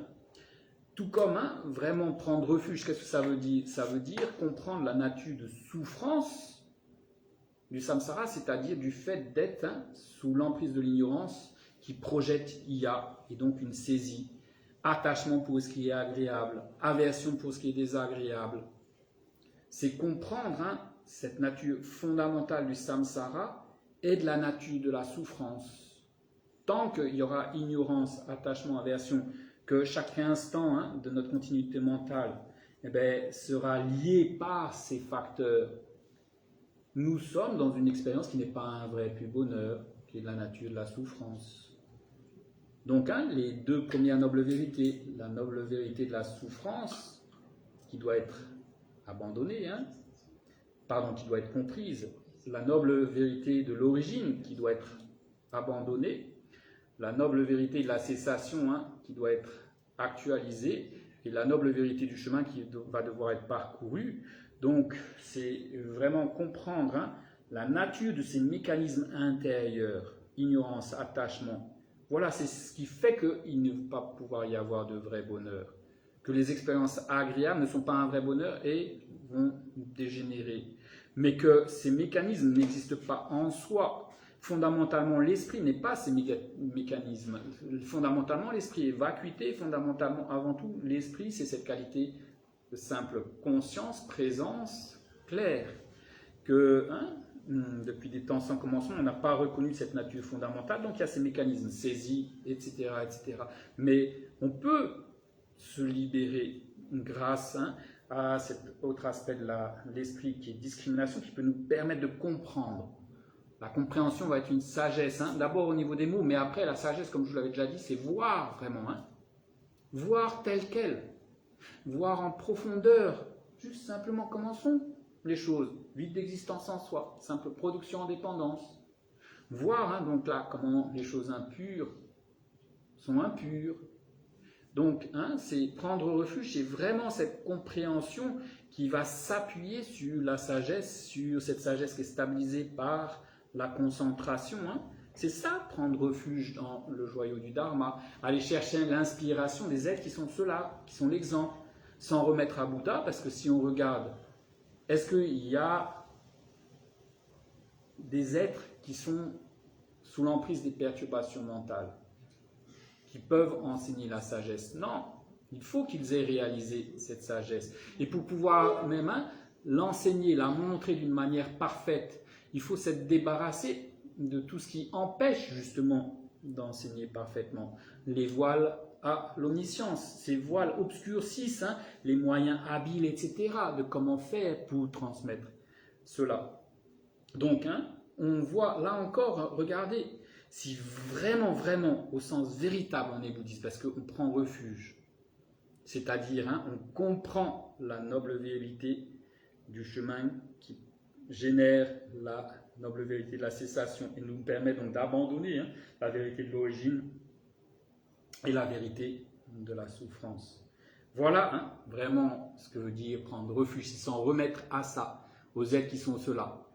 Tout comme vraiment prendre refuge, qu'est-ce que ça veut dire? Ça veut dire comprendre la nature de souffrance du samsara, c'est-à-dire du fait d'être sous l'emprise de l'ignorance qui projette IA, et donc une saisie, attachement pour ce qui est agréable, aversion pour ce qui est désagréable. C'est comprendre cette nature fondamentale du samsara et de la nature de la souffrance. Tant qu'il y aura ignorance, attachement, aversion, que chaque instant de notre continuité mentale sera lié par ces facteurs, nous sommes dans une expérience qui n'est pas un vrai pur bonheur, qui est de la nature de la souffrance. Donc, les 2 premières nobles vérités, la noble vérité de la souffrance, qui doit être abandonnée, qui doit être comprise, la noble vérité de l'origine, qui doit être abandonnée, la noble vérité de la cessation, qui doit être actualisée, et la noble vérité du chemin qui va devoir être parcouru. Donc, c'est vraiment comprendre la nature de ces mécanismes intérieurs, ignorance, attachement. Voilà, c'est ce qui fait qu'il ne va pas pouvoir y avoir de vrai bonheur. Que les expériences agréables ne sont pas un vrai bonheur et vont dégénérer. Mais que ces mécanismes n'existent pas en soi. Fondamentalement, l'esprit n'est pas ces mécanismes. Fondamentalement, l'esprit est vacuité. Fondamentalement, avant tout, l'esprit, c'est cette qualité de simple conscience, présence, claire. Que, depuis des temps sans commencement, on n'a pas reconnu cette nature fondamentale. Donc, il y a ces mécanismes saisis, etc., etc. Mais on peut se libérer grâce à cet autre aspect de l'esprit qui est discrimination, qui peut nous permettre de comprendre. La compréhension va être une sagesse, d'abord au niveau des mots, mais après la sagesse, comme je vous l'avais déjà dit, c'est voir vraiment, voir tel quel, voir en profondeur, juste simplement comment sont les choses, vide d'existence en soi, simple production en dépendance. Voir donc là comment les choses impures sont impures. Donc, c'est prendre refuge, c'est vraiment cette compréhension qui va s'appuyer sur la sagesse, sur cette sagesse qui est stabilisée par la concentration. C'est ça, prendre refuge dans le joyau du Dharma, aller chercher l'inspiration des êtres qui sont ceux-là, qui sont l'exemple, sans remettre à Bouddha, parce que si on regarde, est-ce qu'il y a des êtres qui sont sous l'emprise des perturbations mentales, qui peuvent enseigner la sagesse? Non, il faut qu'ils aient réalisé cette sagesse. Et pour pouvoir même l'enseigner, la montrer d'une manière parfaite, il faut s'être débarrassé de tout ce qui empêche justement d'enseigner parfaitement. Les voiles à l'omniscience, ces voiles obscurcissent les moyens habiles, etc., de comment faire pour transmettre cela. Donc, on voit là encore, regardez, si vraiment, vraiment, au sens véritable on est bouddhiste, parce qu'on prend refuge, c'est-à-dire on comprend la noble vérité du chemin qui génère la noble vérité de la cessation et nous permet donc d'abandonner la vérité de l'origine et la vérité de la souffrance. Voilà vraiment ce que veut dire prendre refuge, c'est s'en remettre à ça, aux êtres qui sont ceux-là.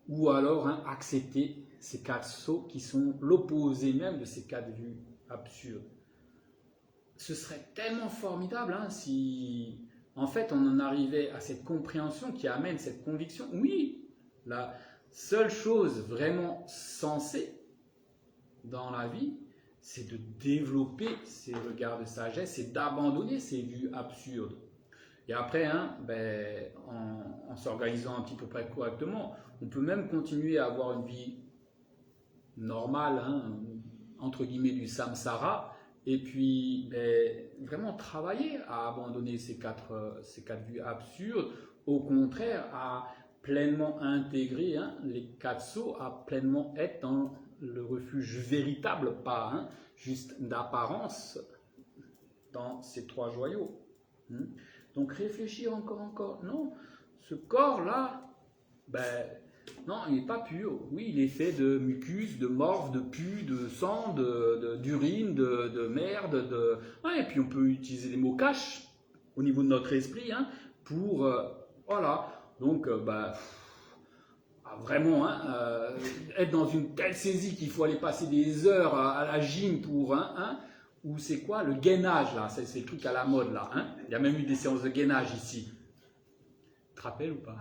Ou alors accepter ces quatre sauts qui sont l'opposé même de ces quatre vues absurdes. Ce serait tellement formidable si en fait on en arrivait à cette compréhension qui amène cette conviction. Oui, la seule chose vraiment sensée dans la vie, c'est de développer ces regards de sagesse, c'est d'abandonner ces vues absurdes. Et après, en s'organisant un petit peu près correctement, on peut même continuer à avoir une vie normale, entre guillemets du samsara, et puis vraiment travailler à abandonner ces quatre vues absurdes, au contraire, à pleinement intégrer les quatre sauts, à pleinement être dans le refuge véritable, pas juste d'apparence, dans ces trois joyaux. Donc réfléchir encore. Non, ce corps-là, non, il n'est pas pur. Oui, il est fait de mucus, de morphe, de pus, de sang, d'urine, de merde. Et puis on peut utiliser les mots cash au niveau de notre esprit pour... voilà. Donc, vraiment, être dans une telle saisie qu'il faut aller passer des heures à la gym pour... ou c'est quoi le gainage là, c'est le truc à la mode là. Il y a même eu des séances de gainage ici. Tu te rappelles ou pas?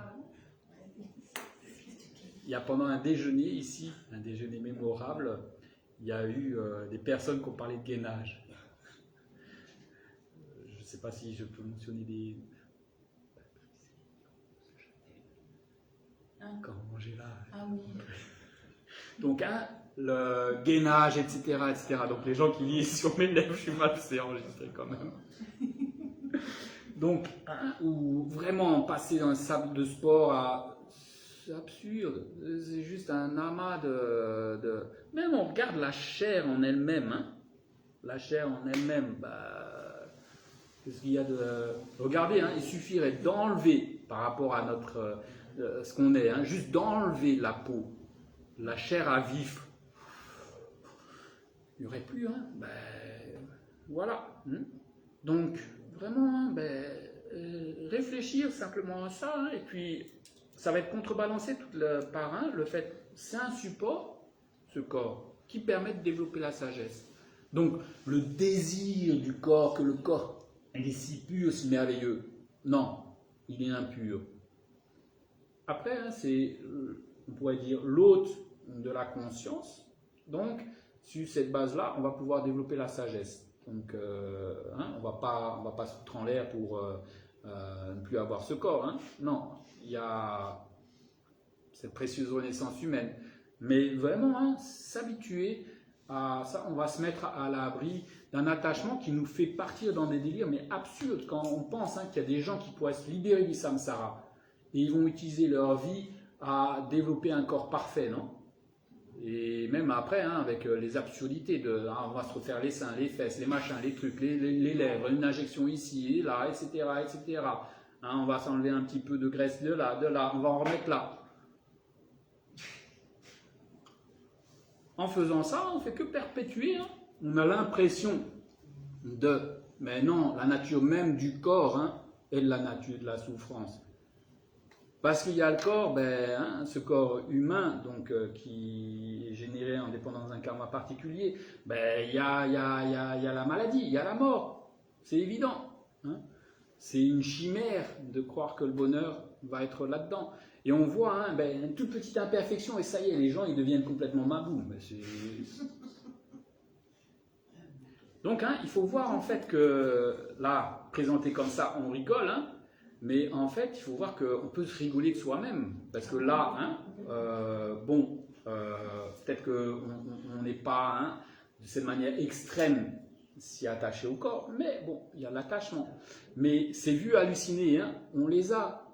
Il y a pendant un déjeuner ici, un déjeuner mémorable, il y a eu des personnes qui ont parlé de gainage. Je ne sais pas si je peux mentionner des... Quand on mangeait là. Ah oui. Donc, le gainage, etc., etc. Donc, les gens qui lisent sur mes lèvres, je suis mal, c'est enregistré quand même. Donc, ou vraiment passer dans un sable de sport c'est absurde. C'est juste un amas de... Même on regarde la chair en elle-même. La chair en elle-même, qu'est-ce qu'il y a de... Regardez, il suffirait d'enlever par rapport à notre... ce qu'on est, juste d'enlever la peau, la chair à vif. Il n'y aurait plus, voilà. Donc, vraiment, réfléchir simplement à ça, et puis ça va être contrebalancé par le fait, c'est un support, ce corps, qui permet de développer la sagesse. Donc, le désir du corps, que le corps, il est si pur, si merveilleux, non, il est impur. Après, c'est, on pourrait dire, l'hôte de la conscience. Donc, sur cette base-là, on va pouvoir développer la sagesse. Donc, on va pas se foutre en l'air pour ne plus avoir ce corps. Non, il y a cette précieuse renaissance humaine. Mais vraiment, s'habituer à ça, on va se mettre à l'abri d'un attachement qui nous fait partir dans des délires, mais absurdes. Quand on pense qu'il y a des gens qui pourraient se libérer du samsara, et ils vont utiliser leur vie à développer un corps parfait, non? Et même après, avec les absurdités de on va se refaire les seins, les fesses, les machins, les trucs, les lèvres, une injection ici et là, etc., etc. On va s'enlever un petit peu de graisse de là, on va en remettre là. En faisant ça, on ne fait que perpétuer. On a l'impression mais non, la nature même du corps est la nature de la souffrance. Parce qu'il y a le corps, ce corps humain donc, qui est généré en dépendance d'un karma particulier, il y a la maladie, il y a la mort, c'est évident. C'est une chimère de croire que le bonheur va être là-dedans. Et on voit une toute petite imperfection et ça y est, les gens ils deviennent complètement mabous. Donc il faut voir en fait que là, présenté comme ça, on rigole, mais en fait, il faut voir qu'on peut se rigoler de soi-même. Parce que là, Peut-être qu'on n'est pas de cette manière extrême s'y attacher au corps, mais bon, il y a l'attachement. Mais ces vues hallucinées, on les a.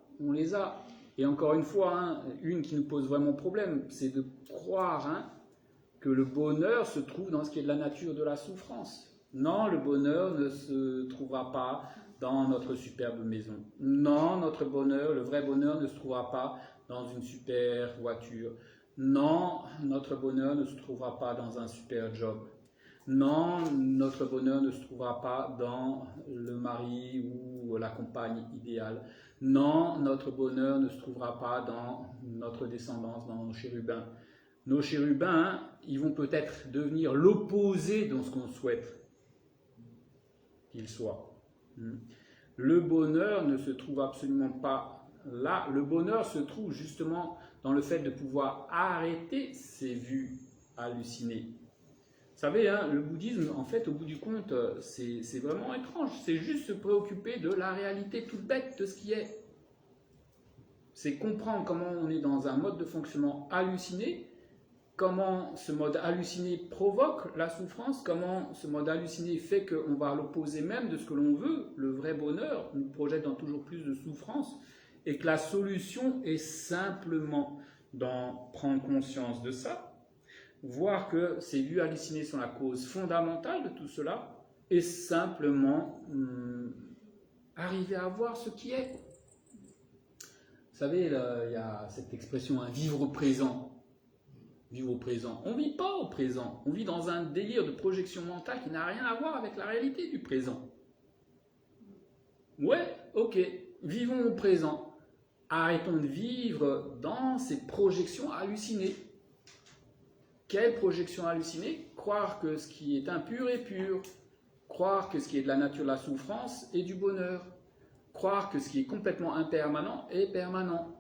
Et encore une fois, une qui nous pose vraiment problème, c'est de croire que le bonheur se trouve dans ce qui est de la nature de la souffrance. Non, le bonheur ne se trouvera pas dans notre superbe maison. Non, notre bonheur, le vrai bonheur ne se trouvera pas dans une super voiture. Non, notre bonheur ne se trouvera pas dans un super job. Non, notre bonheur ne se trouvera pas dans le mari ou la compagne idéale. Non, notre bonheur ne se trouvera pas dans notre descendance, dans nos chérubins. Nos chérubins, ils vont peut-être devenir l'opposé de ce qu'on souhaite qu'ils soient. Le bonheur ne se trouve absolument pas là. Le bonheur se trouve justement dans le fait de pouvoir arrêter ces vues hallucinées. Vous savez, le bouddhisme, en fait, au bout du compte, c'est vraiment étrange. C'est juste se préoccuper de la réalité toute bête de ce qui est. C'est comprendre comment on est dans un mode de fonctionnement halluciné, comment ce mode halluciné provoque la souffrance, comment ce mode halluciné fait qu'on va à l'opposé même de ce que l'on veut. Le vrai bonheur nous projette dans toujours plus de souffrance et que la solution est simplement d'en prendre conscience de ça, voir que ces vues hallucinées sont la cause fondamentale de tout cela et simplement arriver à voir ce qui est. Vous savez, il y a cette expression, vivre au présent. Vivre au présent. On ne vit pas au présent. On vit dans un délire de projection mentale qui n'a rien à voir avec la réalité du présent. Ouais, ok, vivons au présent. Arrêtons de vivre dans ces projections hallucinées. Quelle projection hallucinée? Croire que ce qui est impur est pur. Croire que ce qui est de la nature de la souffrance est du bonheur. Croire que ce qui est complètement impermanent est permanent.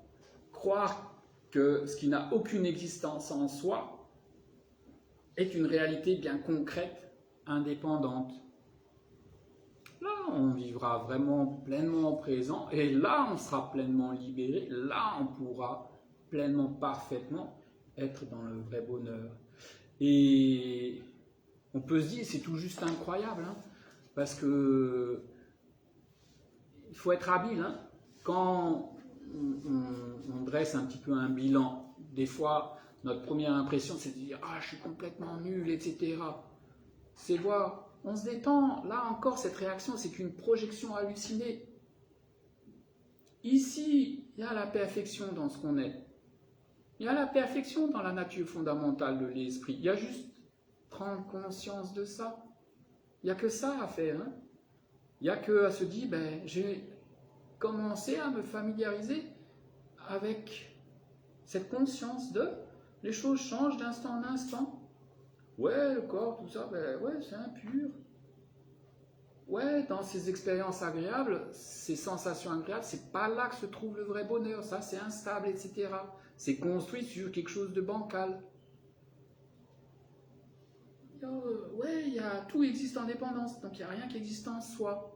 Croire que ce qui n'a aucune existence en soi est une réalité bien concrète, indépendante. Là, on vivra vraiment pleinement au présent et là, on sera pleinement libéré. Là, on pourra pleinement, parfaitement être dans le vrai bonheur. Et on peut se dire, c'est tout juste incroyable, parce que il faut être habile. Quand on dresse un petit peu un bilan, des fois, notre première impression, c'est de dire « Ah, je suis complètement nul, etc. » C'est voir, on se détend. Là encore, cette réaction, c'est une projection hallucinée. Ici, il y a la perfection dans ce qu'on est. Il y a la perfection dans la nature fondamentale de l'esprit. Il y a juste prendre conscience de ça. Il n'y a que ça à faire. Il n'y a que à se dire, j'ai commencé à me familiariser avec cette conscience de les choses changent d'instant en instant. Ouais, le corps, tout ça, ouais, c'est impur. Ouais, dans ces expériences agréables, ces sensations agréables, c'est pas là que se trouve le vrai bonheur. Ça, c'est instable, etc. C'est construit sur quelque chose de bancal. Ouais, tout existe en dépendance, donc il n'y a rien qui existe en soi.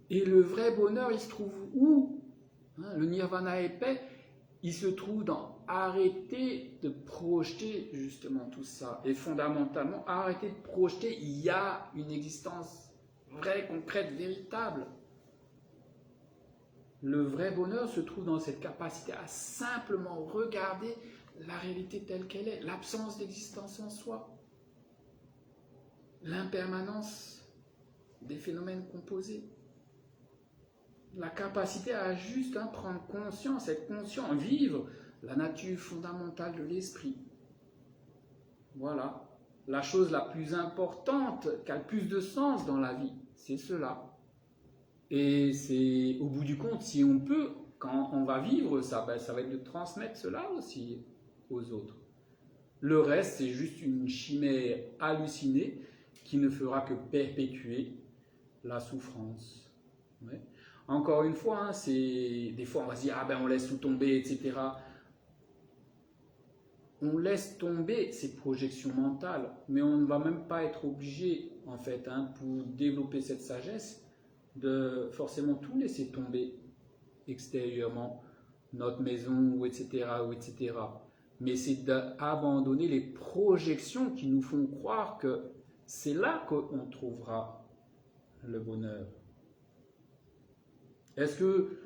Et le vrai bonheur, il se trouve où? Le nirvana épais, il se trouve dans arrêter de projeter justement tout ça. Et fondamentalement, arrêter de projeter, il y a une existence vraie, concrète, véritable. Le vrai bonheur se trouve dans cette capacité à simplement regarder la réalité telle qu'elle est, l'absence d'existence en soi, l'impermanence des phénomènes composés, la capacité à juste prendre conscience, être conscient, vivre la nature fondamentale de l'esprit. Voilà, la chose la plus importante, qui a le plus de sens dans la vie, c'est cela. Et c'est au bout du compte, si on peut, quand on va vivre ça, ça va être de transmettre cela aussi aux autres. Le reste, c'est juste une chimère hallucinée qui ne fera que perpétuer la souffrance. Ouais. Encore une fois, des fois on va se dire, on laisse tout tomber, etc. On laisse tomber ces projections mentales, mais on ne va même pas être obligé, en fait, pour développer cette sagesse, de forcément tout laisser tomber extérieurement, notre maison, etc., etc. mais c'est d'abandonner les projections qui nous font croire que c'est là qu'on trouvera le bonheur. Est-ce que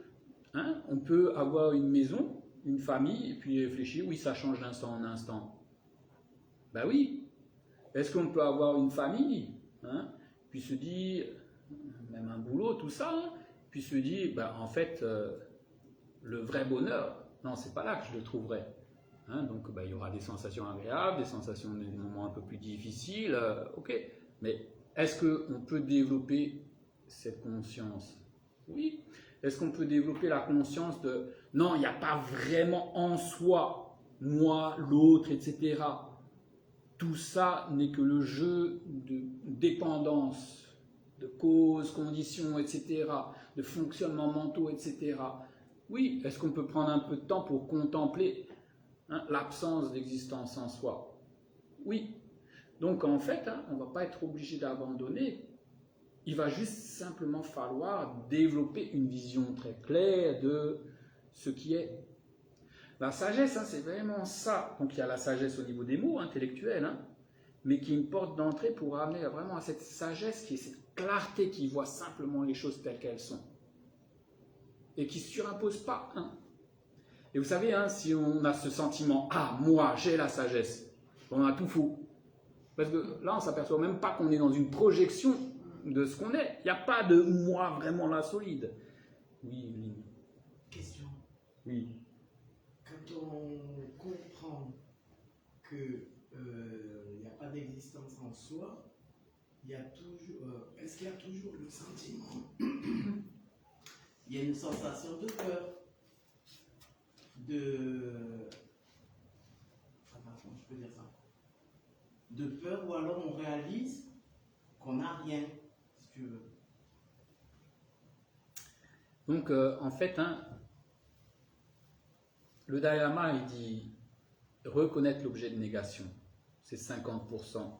on peut avoir une maison, une famille, et puis réfléchir, oui, ça change d'instant en instant? Ben oui. Est-ce qu'on peut avoir une famille, puis se dire, même un boulot, tout ça, puis se dire, en fait, le vrai bonheur, non, c'est pas là que je le trouverai. Donc, il y aura des sensations agréables, des sensations, des moments un peu plus difficiles, ok. Mais est-ce qu'on peut développer cette conscience? Oui. Est-ce qu'on peut développer la conscience de, non, il n'y a pas vraiment en soi, moi, l'autre, etc. Tout ça n'est que le jeu de dépendance, de causes, conditions, etc., de fonctionnements mentaux, etc. Oui, est-ce qu'on peut prendre un peu de temps pour contempler l'absence d'existence en soi? Oui. Donc en fait, on ne va pas être obligé d'abandonner. Il va juste simplement falloir développer une vision très claire de ce qui est. La sagesse, c'est vraiment ça. Donc il y a la sagesse au niveau des mots intellectuels, mais qui est une porte d'entrée pour amener vraiment à cette sagesse, qui est cette clarté qui voit simplement les choses telles qu'elles sont. Et qui ne se surimpose pas. Et vous savez, si on a ce sentiment, ah, moi, j'ai la sagesse, on a tout faux. Parce que là, on ne s'aperçoit même pas qu'on est dans une projection de ce qu'on est. Il n'y a pas de moi vraiment là solide. Oui, Lynn. Question. Oui. Quand on comprend qu'il n'y a pas d'existence en soi, il y a toujours. Est-ce qu'il y a toujours le sentiment? Il y a une sensation de peur. Comment je peux dire ça? De peur, ou alors on réalise qu'on n'a rien, si tu veux. Donc, en fait, le Dalai Lama, il dit reconnaître l'objet de négation. C'est 50%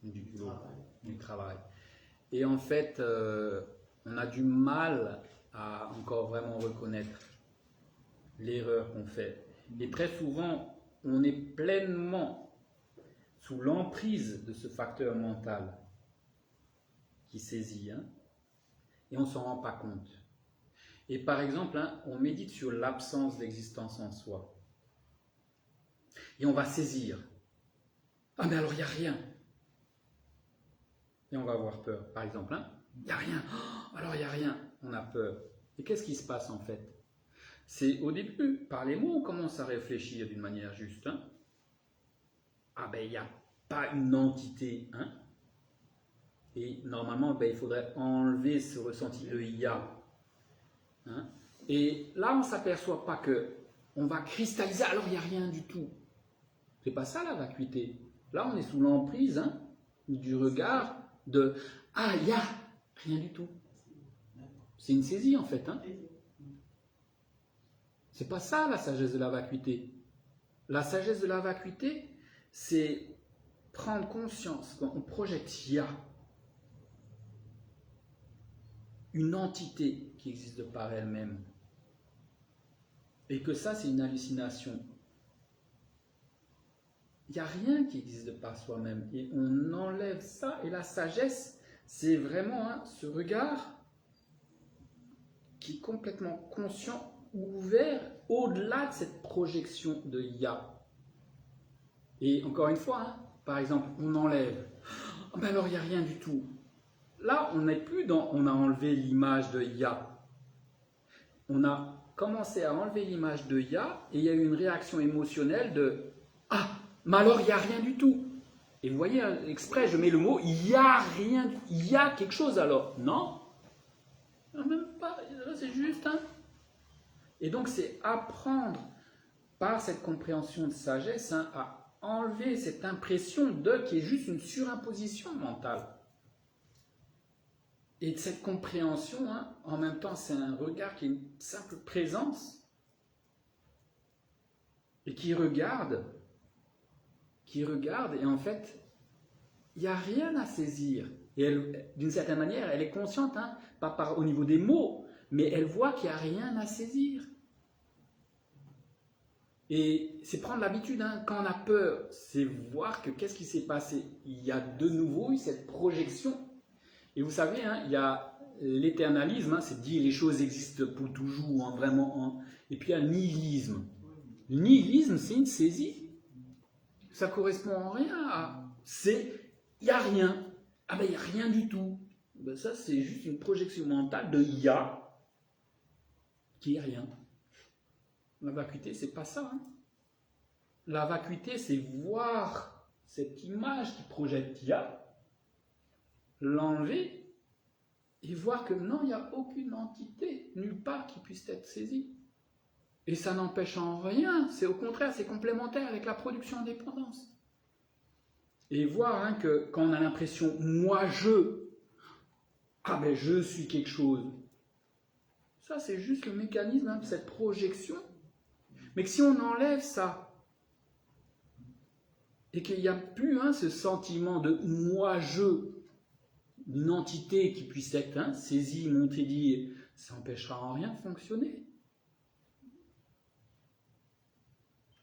du travail. Et en fait, on a du mal à encore vraiment reconnaître l'erreur qu'on fait. Et très souvent, on est pleinement sous l'emprise de ce facteur mental qui saisit, et on ne s'en rend pas compte. Et par exemple, on médite sur l'absence d'existence en soi. Et on va saisir. Ah, mais alors il n'y a rien. Et on va avoir peur. Par exemple, il n'y a rien. Oh, alors il n'y a rien. On a peur. Et qu'est-ce qui se passe en fait? C'est au début, par les mots, on commence à réfléchir d'une manière juste. Ah ben il n'y a pas une entité. Et normalement, il faudrait enlever ce ressenti, le il y a. Et là, on ne s'aperçoit pas qu'on va cristalliser, alors il n'y a rien du tout. C'est pas ça la vacuité. Là, on est sous l'emprise du regard de « Ah, il n'y a rien du tout ». C'est une saisie en fait. C'est pas ça la sagesse de la vacuité. La sagesse de la vacuité, c'est prendre conscience quand on projette « il y a » une entité qui existe de par elle-même. Et que ça, c'est une hallucination. Il n'y a rien qui existe de par soi-même. Et on enlève ça. Et la sagesse, c'est vraiment ce regard qui est complètement conscient, ouvert, au-delà de cette projection de « ya ». Et encore une fois, par exemple, on enlève. Oh, ben alors, il n'y a rien du tout. Là, on n'est plus dans « on a enlevé l'image de « ya ». On a commencé à enlever l'image de « ya » et il y a eu une réaction émotionnelle de « ah, mais alors, il n'y a rien du tout ». Et vous voyez, exprès, je mets le mot « il n'y a rien, il y a quelque chose alors ». Non, même pas, c'est juste. Et donc, c'est apprendre par cette compréhension de sagesse à enlever cette impression de qui est juste une surimposition mentale. Et de cette compréhension, en même temps, c'est un regard qui est une simple présence et qui regarde, et en fait, il n'y a rien à saisir. Et d'une certaine manière, elle est consciente, pas au niveau des mots, mais elle voit qu'il n'y a rien à saisir. Et c'est prendre l'habitude, hein. Quand on a peur, c'est voir que qu'est-ce qui s'est passé. Il y a de nouveau eu cette projection. Et vous savez, hein, il y a l'éternalisme, hein, c'est dire les choses existent pour toujours, hein, vraiment. Hein. Et puis il y a le nihilisme. Le nihilisme, c'est une saisie. Ça correspond en rien à... il n'y a rien. Ah ben il n'y a rien du tout. Ben, ça, c'est juste une projection mentale de il y a qui est rien. La vacuité, c'est pas ça. Hein. La vacuité, c'est voir cette image qui projette il y a, l'enlever et voir que non, il n'y a aucune entité, nulle part qui puisse être saisie. Et ça n'empêche en rien, c'est au contraire, c'est complémentaire avec la production indépendance. Et voir hein, que quand on a l'impression, moi je suis quelque chose, ça c'est juste le mécanisme hein, de cette projection. Mais que si on enlève ça, et qu'il n'y a plus hein, ce sentiment de moi-je, une entité qui puisse être hein, saisie, montée, dit, ça n'empêchera en rien de fonctionner.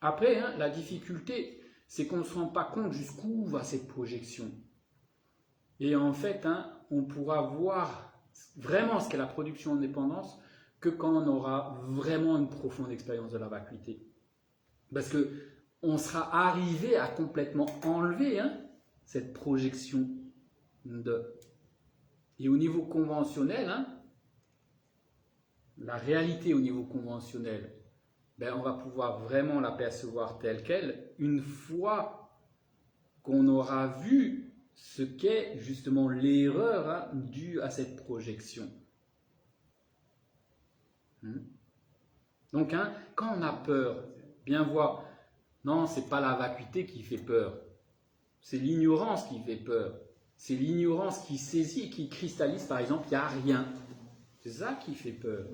Après, hein, la difficulté, c'est qu'on ne se rend pas compte jusqu'où va cette projection. Et en fait, hein, on pourra voir vraiment ce qu'est la production en dépendance que quand on aura vraiment une profonde expérience de la vacuité. Parce que on sera arrivé à complètement enlever hein, cette projection de... Et au niveau conventionnel, hein, la réalité au niveau conventionnel, ben, on va pouvoir vraiment l'apercevoir telle qu'elle une fois qu'on aura vu ce qu'est justement l'erreur hein, due à cette projection. Donc, hein, quand on a peur, bien voir, non, c'est pas la vacuité qui fait peur, c'est l'ignorance qui fait peur. C'est l'ignorance qui saisit et qui cristallise, par exemple, il n'y a rien. C'est ça qui fait peur.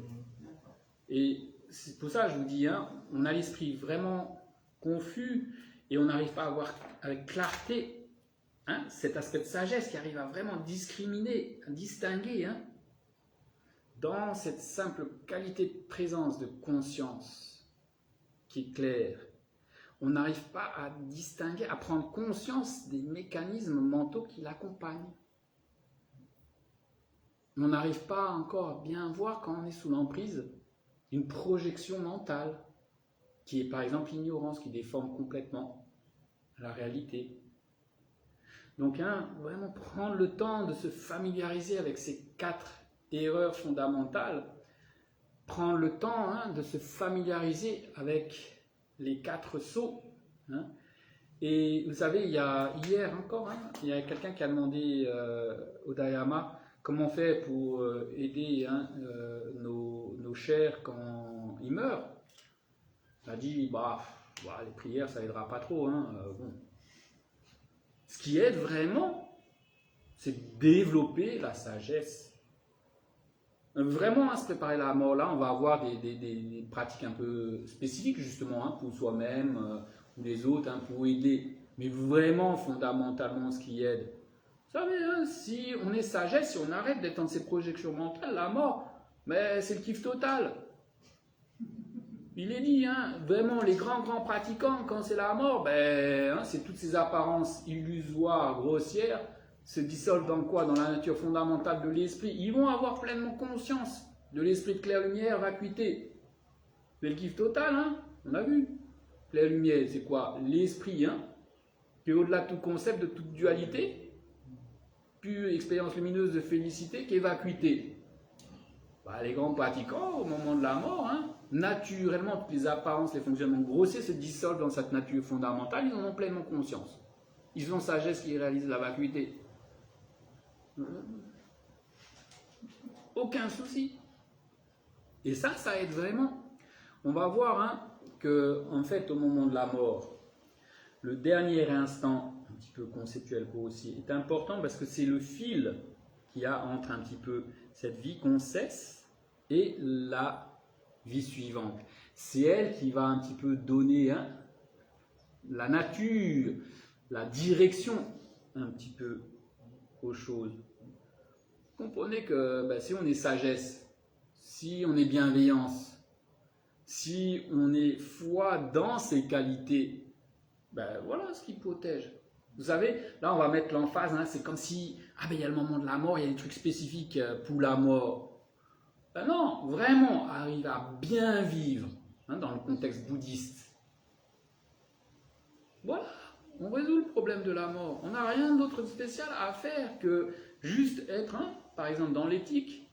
Et c'est pour ça que je vous dis, hein, on a l'esprit vraiment confus et on n'arrive pas à voir avec clarté hein, cet aspect de sagesse qui arrive à vraiment discriminer, à distinguer hein, dans cette simple qualité de présence, de conscience qui est claire. On n'arrive pas à distinguer, à prendre conscience des mécanismes mentaux qui l'accompagnent. On n'arrive pas encore à bien voir quand on est sous l'emprise d'une projection mentale, qui est par exemple l'ignorance, qui déforme complètement la réalité. Donc, hein, vraiment prendre le temps de se familiariser avec ces 4 erreurs fondamentales, prendre le temps hein, de se familiariser avec les 4 sauts. Hein. Et vous savez, il y a hier encore, hein, il y a quelqu'un qui a demandé au Dayama comment on fait pour aider hein, nos chers quand ils meurent. Il a dit, les prières, ça aidera pas trop. Hein, bon. Ce qui aide vraiment, c'est de développer la sagesse. Vraiment, à se préparer à la mort, là, on va avoir des pratiques un peu spécifiques, justement, hein, pour soi-même ou les autres, hein, pour aider. Mais vraiment, fondamentalement, ce qui aide. Vous savez, hein, si on est sagesse, si on arrête d'être dans ces projections mentales, la mort, mais c'est le kiff total. Il est dit, hein, vraiment, les grands pratiquants, quand c'est la mort, ben, hein, c'est toutes ces apparences illusoires, grossières, se dissolvent dans quoi? Dans la nature fondamentale de l'esprit. Ils vont avoir pleinement conscience de l'esprit de clair-lumière, vacuité. C'est le kiff total, hein? On a vu. Clair-lumière, c'est quoi? L'esprit, hein? Qui est au-delà de tout concept, de toute dualité. Pure expérience lumineuse de félicité, qui est vacuité. Les grands pratiquants, au moment de la mort, hein, naturellement, toutes les apparences, les fonctionnements grossiers se dissolvent dans cette nature fondamentale. Ils en ont pleinement conscience. Ils ont sagesse qui réalise la vacuité. Aucun souci. Et ça aide vraiment. On va voir hein, que, en fait, au moment de la mort, le dernier instant, un petit peu conceptuel pour aussi, est important parce que c'est le fil qu'il y a entre un petit peu cette vie qu'on cesse et la vie suivante. C'est elle qui va un petit peu donner hein, la nature, la direction un petit peu aux choses. Comprenez que si on est sagesse, si on est bienveillance, si on est foi dans ses qualités, ben voilà ce qui protège. Vous savez, là on va mettre l'emphase, hein, c'est comme si, ah ben il y a le moment de la mort, il y a des trucs spécifiques pour la mort. Ben non, vraiment, arrive à bien vivre hein, dans le contexte bouddhiste. Voilà, on résout le problème de la mort. On n'a rien d'autre de spécial à faire que juste être, hein, par exemple dans l'éthique,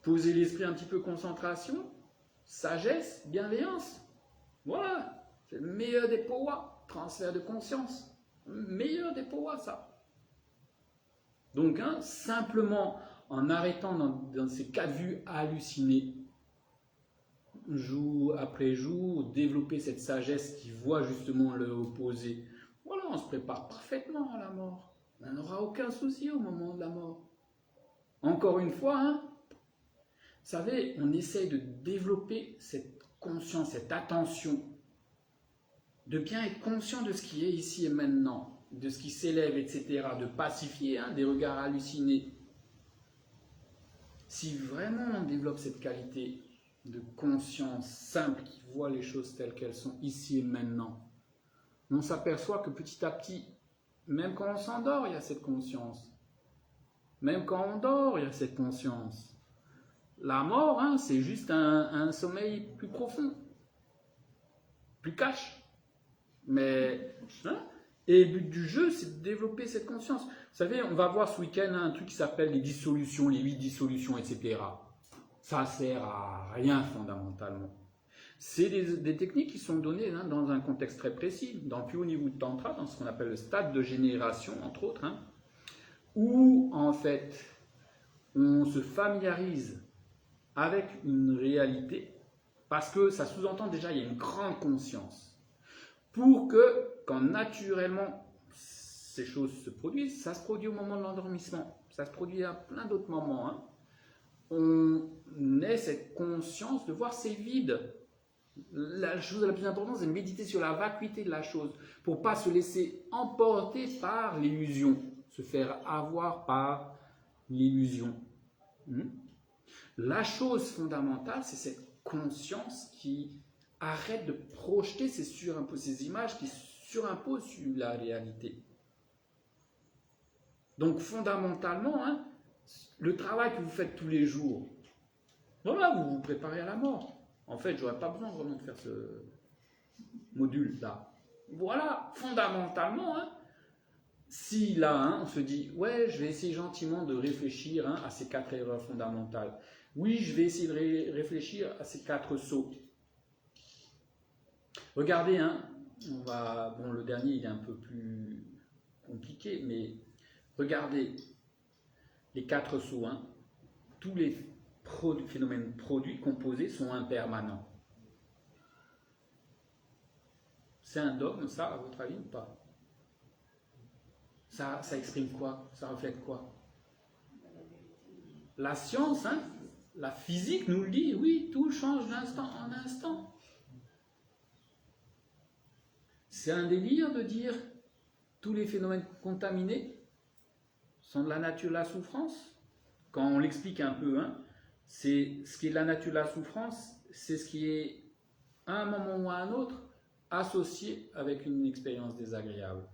poser l'esprit un petit peu concentration, sagesse, bienveillance. Voilà, c'est le meilleur des powas, transfert de conscience. Le meilleur des powas, ça. Donc, hein, simplement en arrêtant dans ces cas de vue hallucinés, jour après jour, développer cette sagesse qui voit justement le opposé. Voilà, on se prépare parfaitement à la mort. On n'aura aucun souci au moment de la mort. Encore une fois, hein, vous savez, on essaye de développer cette conscience, cette attention, de bien être conscient de ce qui est ici et maintenant, de ce qui s'élève, etc., de pacifier hein, des regards hallucinés. Si vraiment on développe cette qualité de conscience simple qui voit les choses telles qu'elles sont ici et maintenant, on s'aperçoit que petit à petit, même quand on s'endort, il y a cette conscience. Même quand on dort, il y a cette conscience. La mort, hein, c'est juste un sommeil plus profond, plus cash. Mais, hein, et le but du jeu, c'est de développer cette conscience. Vous savez, on va voir ce week-end un truc qui s'appelle les dissolutions, les 8 dissolutions, etc. Ça sert à rien fondamentalement. C'est des techniques qui sont données hein, dans un contexte très précis, dans le plus haut niveau de Tantra, dans ce qu'on appelle le stade de génération, entre autres, hein, où en fait, on se familiarise avec une réalité, parce que ça sous-entend déjà, il y a une grande conscience. Pour que, quand naturellement ces choses se produisent, ça se produit au moment de l'endormissement, ça se produit à plein d'autres moments, hein, on ait cette conscience de voir ces vides. La chose la plus importante, c'est de méditer sur la vacuité de la chose, pour ne pas se laisser emporter par l'illusion, se faire avoir par l'illusion. La chose fondamentale, c'est cette conscience qui arrête de projeter ces images qui surimposent sur la réalité. Donc fondamentalement, hein, le travail que vous faites tous les jours, voilà, vous vous préparez à la mort. En fait, j'aurais pas besoin vraiment de faire ce module-là. Voilà, fondamentalement, hein, si là, hein, on se dit, ouais, je vais essayer gentiment de réfléchir hein, à ces 4 erreurs fondamentales. Oui, je vais essayer de réfléchir à ces 4 sauts. Regardez, hein, bon, le dernier, il est un peu plus compliqué, mais regardez les 4 sauts. Hein, tous les phénomènes produits, composés sont impermanents. C'est un dogme, ça, à votre avis, ou pas? Ça exprime quoi? Ça reflète quoi? La science, hein, la physique nous le dit, oui, tout change d'instant en instant. C'est un délire de dire tous les phénomènes contaminés sont de la nature de la souffrance. Quand on l'explique un peu, hein, c'est ce qui est de la nature de la souffrance, c'est ce qui est à un moment ou à un autre associé avec une expérience désagréable.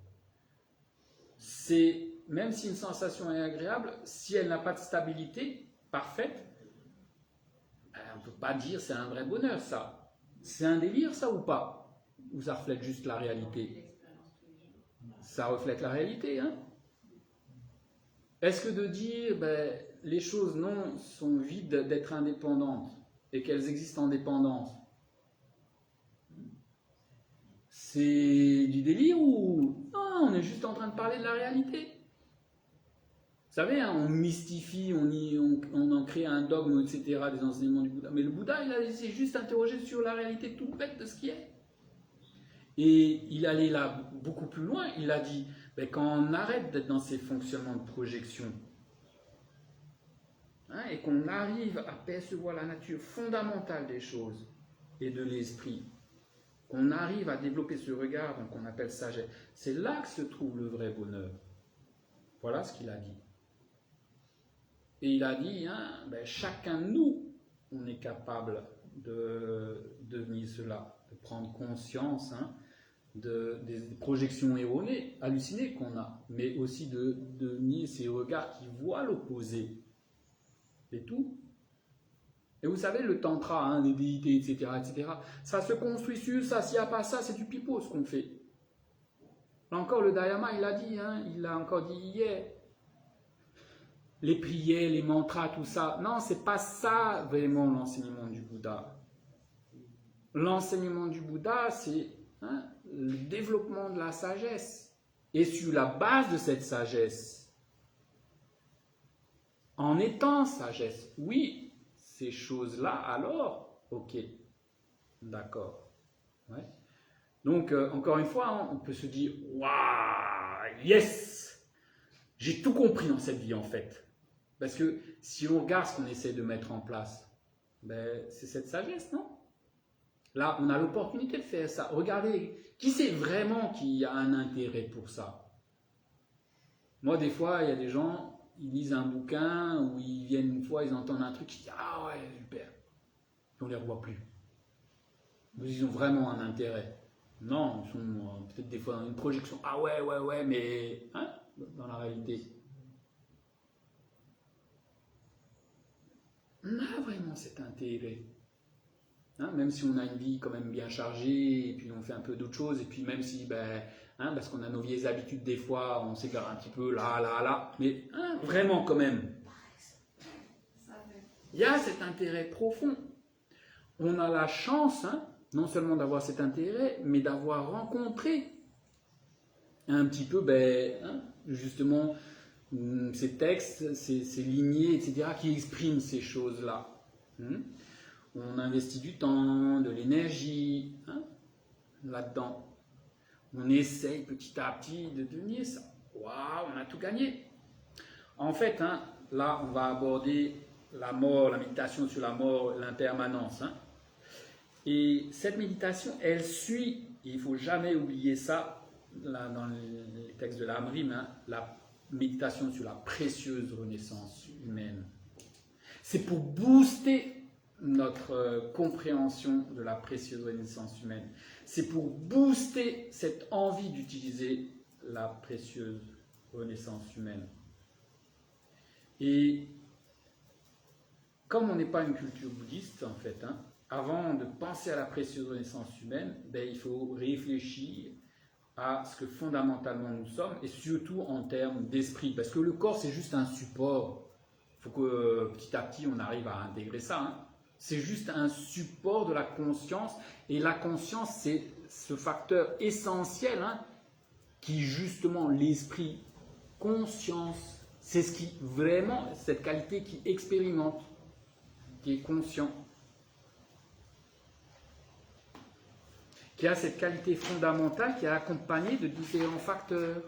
C'est, même si une sensation est agréable, si elle n'a pas de stabilité parfaite, on ne peut pas dire c'est un vrai bonheur, ça. C'est un délire, ça, ou pas? Ou ça reflète juste la réalité? Ça reflète la réalité, hein? Est-ce que de dire, les choses, non, sont vides d'être indépendantes et qu'elles existent en dépendance, c'est du délire ou non, on est juste en train de parler de la réalité? Vous savez, hein, on mystifie, on en crée un dogme, etc., des enseignements du Bouddha. Mais le Bouddha, il a laissé juste interroger sur la réalité toute bête de ce qui est. Et il allait là beaucoup plus loin. Il a dit, quand on arrête d'être dans ces fonctionnements de projection, hein, et qu'on arrive à percevoir la nature fondamentale des choses et de l'esprit, qu'on arrive à développer ce regard qu'on appelle sagesse, c'est là que se trouve le vrai bonheur. Voilà ce qu'il a dit. Et il a dit, hein, chacun de nous, on est capable de devenir cela, de prendre conscience des projections erronées, hallucinées qu'on a, mais aussi de devenir ces regards qui voient l'opposé. C'est tout. Et vous savez, le tantra, les déités, etc., ça se construit sur ça. S'il n'y a pas ça, c'est du pipeau ce qu'on fait. Là encore, le Dayama, il l'a dit, il l'a encore dit hier. Les prières, les mantras, tout ça. Non, c'est pas ça vraiment l'enseignement du Bouddha. L'enseignement du Bouddha, c'est le développement de la sagesse. Et sur la base de cette sagesse, en étant sagesse, oui, ces choses-là, alors, ok, d'accord. Ouais. Donc, encore une fois, on peut se dire, waouh, yes, j'ai tout compris dans cette vie en fait. Parce que si on regarde ce qu'on essaie de mettre en place, ben, c'est cette sagesse, non? Là, on a l'opportunité de faire ça. Regardez, qui c'est vraiment qui a un intérêt pour ça? Moi, des fois, il y a des gens, ils lisent un bouquin ou ils viennent une fois, ils entendent un truc, ils disent ah ouais, super. Puis on ne les revoit plus. Ils ont vraiment un intérêt. Non, ils sont peut-être des fois dans une projection. Ah ouais, mais dans la réalité, on a vraiment cet intérêt. Même si on a une vie quand même bien chargée, et puis on fait un peu d'autres choses, et puis même si, parce qu'on a nos vieilles habitudes, des fois, on s'égare un petit peu là, mais vraiment quand même. Il y a cet intérêt profond. On a la chance, non seulement d'avoir cet intérêt, mais d'avoir rencontré un petit peu, justement, ces textes, ces lignées, etc., qui expriment ces choses-là. On investit du temps, de l'énergie là-dedans. On essaye petit à petit de devenir ça. Waouh, on a tout gagné. En fait, là, on va aborder la mort, la méditation sur la mort, l'impermanence. Et cette méditation, elle suit, et il ne faut jamais oublier ça, là, dans les textes de l'Amrim, la méditation sur la précieuse renaissance humaine. C'est pour booster notre compréhension de la précieuse renaissance humaine. C'est pour booster cette envie d'utiliser la précieuse renaissance humaine. Et comme on n'est pas une culture bouddhiste, en fait, avant de penser à la précieuse renaissance humaine, il faut réfléchir à ce que fondamentalement nous sommes, et surtout en termes d'esprit. Parce que le corps, c'est juste un support. Il faut que petit à petit, on arrive à intégrer ça. C'est juste un support de la conscience, et la conscience, c'est ce facteur essentiel qui, justement, l'esprit, conscience, c'est ce qui, vraiment, cette qualité qui expérimente, qui est conscient, qui a cette qualité fondamentale qui est accompagnée de différents facteurs.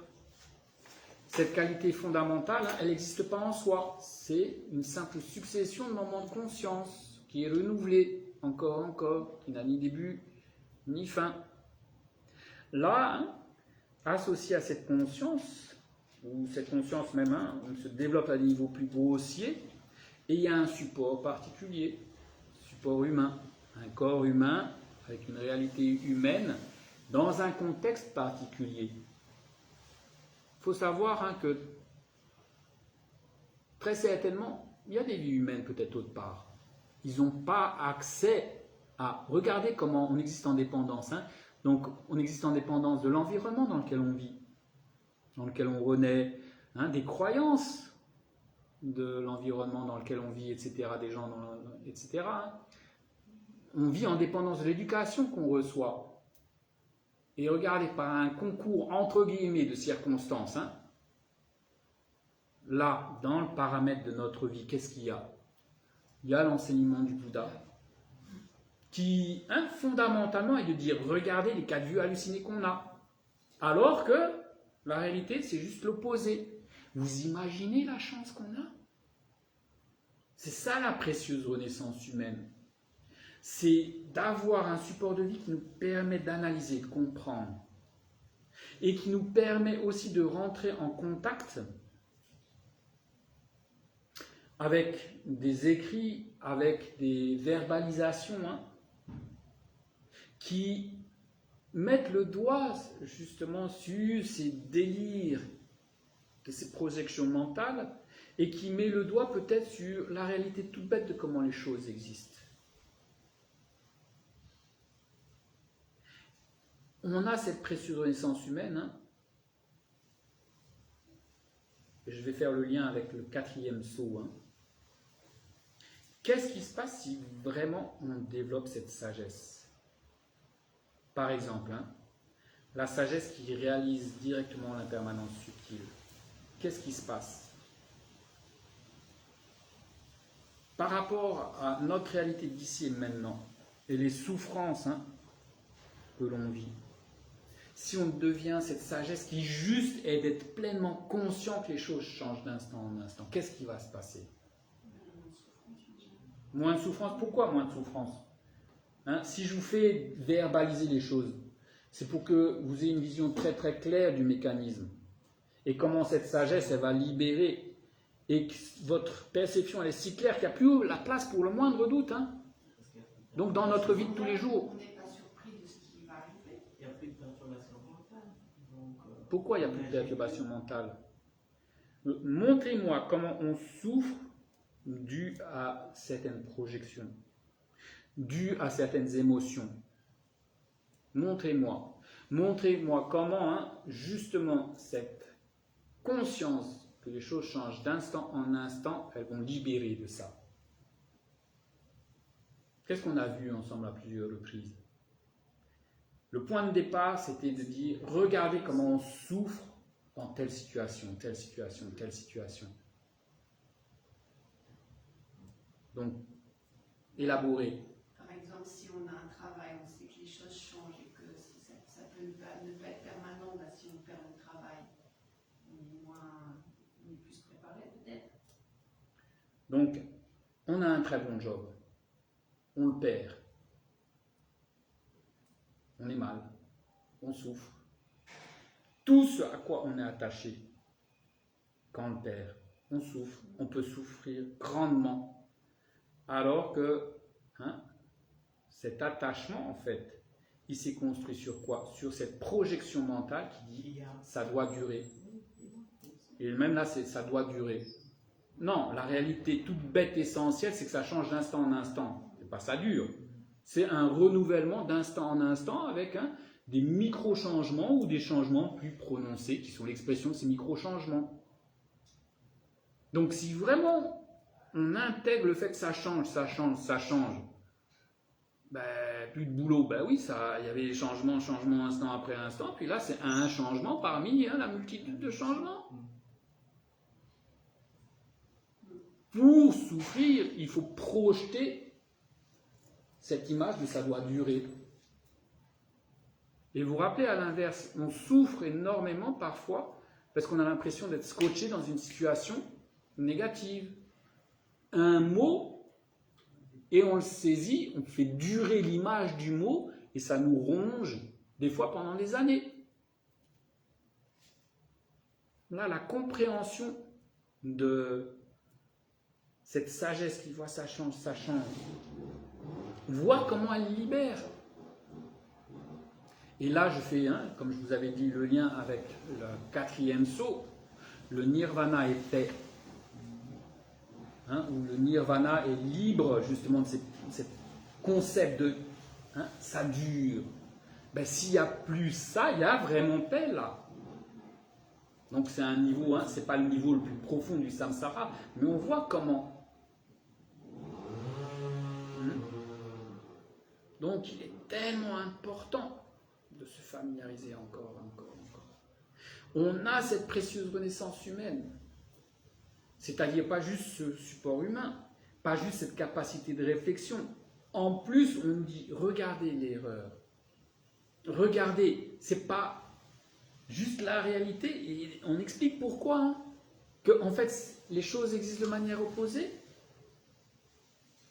Cette qualité fondamentale, elle n'existe pas en soi, c'est une simple succession de moments de conscience, qui est renouvelé encore, qui n'a ni début ni fin. Là, associé à cette conscience, ou cette conscience même, on se développe à des niveaux plus grossiers, et il y a un support particulier, support humain, un corps humain avec une réalité humaine dans un contexte particulier. Il faut savoir que très certainement, il y a des vies humaines peut-être autre part. Ils n'ont pas accès à... Regardez comment on existe en dépendance. Donc, on existe en dépendance de l'environnement dans lequel on vit, dans lequel on renaît, des croyances de l'environnement dans lequel on vit, etc., des gens, etc. On vit en dépendance de l'éducation qu'on reçoit. Et regardez, par un concours, entre guillemets, de circonstances, là, dans le paramètre de notre vie, qu'est-ce qu'il y a? Il y a l'enseignement du Bouddha, qui, fondamentalement, est de dire, regardez les cas de vue hallucinés qu'on a. Alors que, la réalité, c'est juste l'opposé. Vous imaginez la chance qu'on a? C'est ça la précieuse renaissance humaine. C'est d'avoir un support de vie qui nous permet d'analyser, de comprendre, et qui nous permet aussi de rentrer en contact avec des écrits, avec des verbalisations, hein, qui mettent le doigt justement sur ces délires, de ces projections mentales, et qui met le doigt peut-être sur la réalité toute bête de comment les choses existent. On a cette précieuse renaissance humaine, hein. Je vais faire le lien avec le 4e sceau. Hein. Qu'est-ce qui se passe si vraiment on développe cette sagesse? Par exemple, hein, la sagesse qui réalise directement l'impermanence subtile. Qu'est-ce qui se passe? Par rapport à notre réalité d'ici et maintenant, et les souffrances, hein, que l'on vit, si on devient cette sagesse qui juste est d'être pleinement conscient que les choses changent d'instant en instant, qu'est-ce qui va se passer? Moins de souffrance. Pourquoi moins de souffrance? Hein, si je vous fais verbaliser les choses, c'est pour que vous ayez une vision très très claire du mécanisme et comment cette sagesse elle va libérer et que votre perception elle est si claire qu'il n'y a plus la place pour le moindre doute. Hein. Donc dans notre vie de tous les jours. On n'est pas surpris de ce qui va arriver. Il n'y a plus de perturbation mentale. Donc, pourquoi il n'y a plus de perturbation mentale? Montrez-moi comment on souffre dû à certaines projections, dû à certaines émotions. Montrez-moi. Montrez-moi comment, hein, justement, cette conscience que les choses changent d'instant en instant, elles vont libérer de ça. Qu'est-ce qu'on a vu ensemble à plusieurs reprises? Le point de départ, c'était de dire, regardez comment on souffre dans telle situation, telle situation, telle situation. Donc, élaborer. Par exemple, si on a un travail, on sait que les choses changent et que ça peut ne pas être permanent, bah, si on perd le travail, on est plus préparé peut-être. Donc, on a un très bon job. On le perd. On est mal. On souffre. Tout ce à quoi on est attaché, quand on le perd, on souffre. On peut souffrir grandement. Alors que hein, cet attachement, en fait, il s'est construit sur quoi? Sur cette projection mentale qui dit ça doit durer. Et même là, ça doit durer. Non, la réalité toute bête essentielle, c'est que ça change d'instant en instant. C'est pas ça dure. C'est un renouvellement d'instant en instant avec hein, des micro-changements ou des changements plus prononcés qui sont l'expression de ces micro-changements. Donc si vraiment on intègre le fait que ça change, ben, plus de boulot, ben oui, il y avait des changements instant après instant, puis là c'est un changement parmi hein, la multitude de changements. Pour souffrir, il faut projeter cette image de ça doit durer. Et vous vous rappelez à l'inverse, on souffre énormément parfois parce qu'on a l'impression d'être scotché dans une situation négative. Un mot, et on le saisit, on fait durer l'image du mot, et ça nous ronge, des fois pendant des années. Là, la compréhension de cette sagesse qui voit ça change, voit comment elle libère. Et là, je fais, hein, comme je vous avais dit, le lien avec le 4e sceau, le nirvana est paix. Hein, où le nirvana est libre justement de ce concept de hein, ça dure. Ben, s'il n'y a plus ça, il y a vraiment paix là. Donc c'est un niveau, hein, c'est pas le niveau le plus profond du samsara, mais on voit comment. Donc il est tellement important de se familiariser encore. On a cette précieuse renaissance humaine. C'est-à-dire pas juste ce support humain, pas juste cette capacité de réflexion. En plus, on nous dit, regardez l'erreur. Regardez, c'est pas juste la réalité. Et on explique pourquoi. Hein, que, en fait, les choses existent de manière opposée.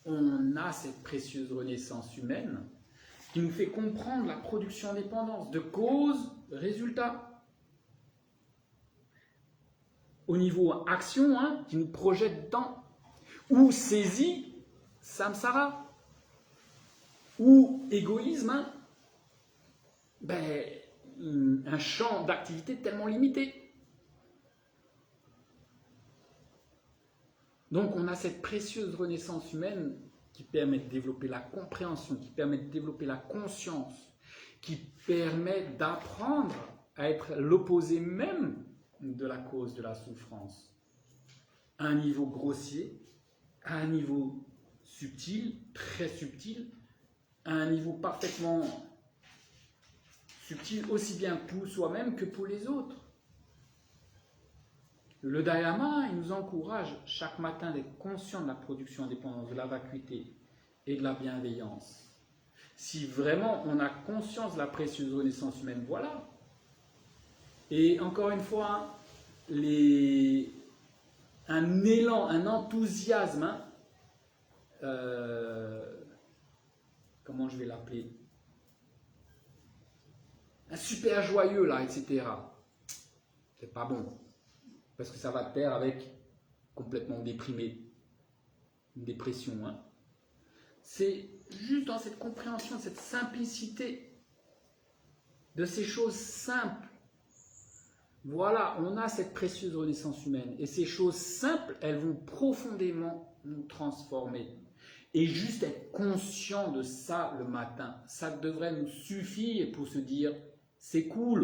On a cette précieuse renaissance humaine qui nous fait comprendre la production-dépendance de cause-résultat. Au niveau action, hein, qui nous projette dans. ou saisie, samsara, ou égoïsme, hein, ben, un champ d'activité tellement limité. Donc on a cette précieuse renaissance humaine qui permet de développer la compréhension, qui permet de développer la conscience, qui permet d'apprendre à être l'opposé même de la cause de la souffrance. À un niveau grossier, à un niveau subtil, très subtil, à un niveau parfaitement subtil aussi bien pour soi-même que pour les autres. Le Dharma, il nous encourage chaque matin d'être conscient de la production indépendante, de la vacuité et de la bienveillance. Si vraiment on a conscience de la précieuse renaissance humaine, voilà. Et encore une fois, un élan, un enthousiasme, hein, comment je vais l'appeler, un super joyeux là, etc. C'est pas bon. Parce que ça va te faire avec complètement déprimé, une dépression. Hein. C'est juste dans cette compréhension, cette simplicité de ces choses simples. Voilà, on a cette précieuse renaissance humaine. Et ces choses simples, elles vont profondément nous transformer. Et juste être conscient de ça le matin, ça devrait nous suffire pour se dire, c'est cool.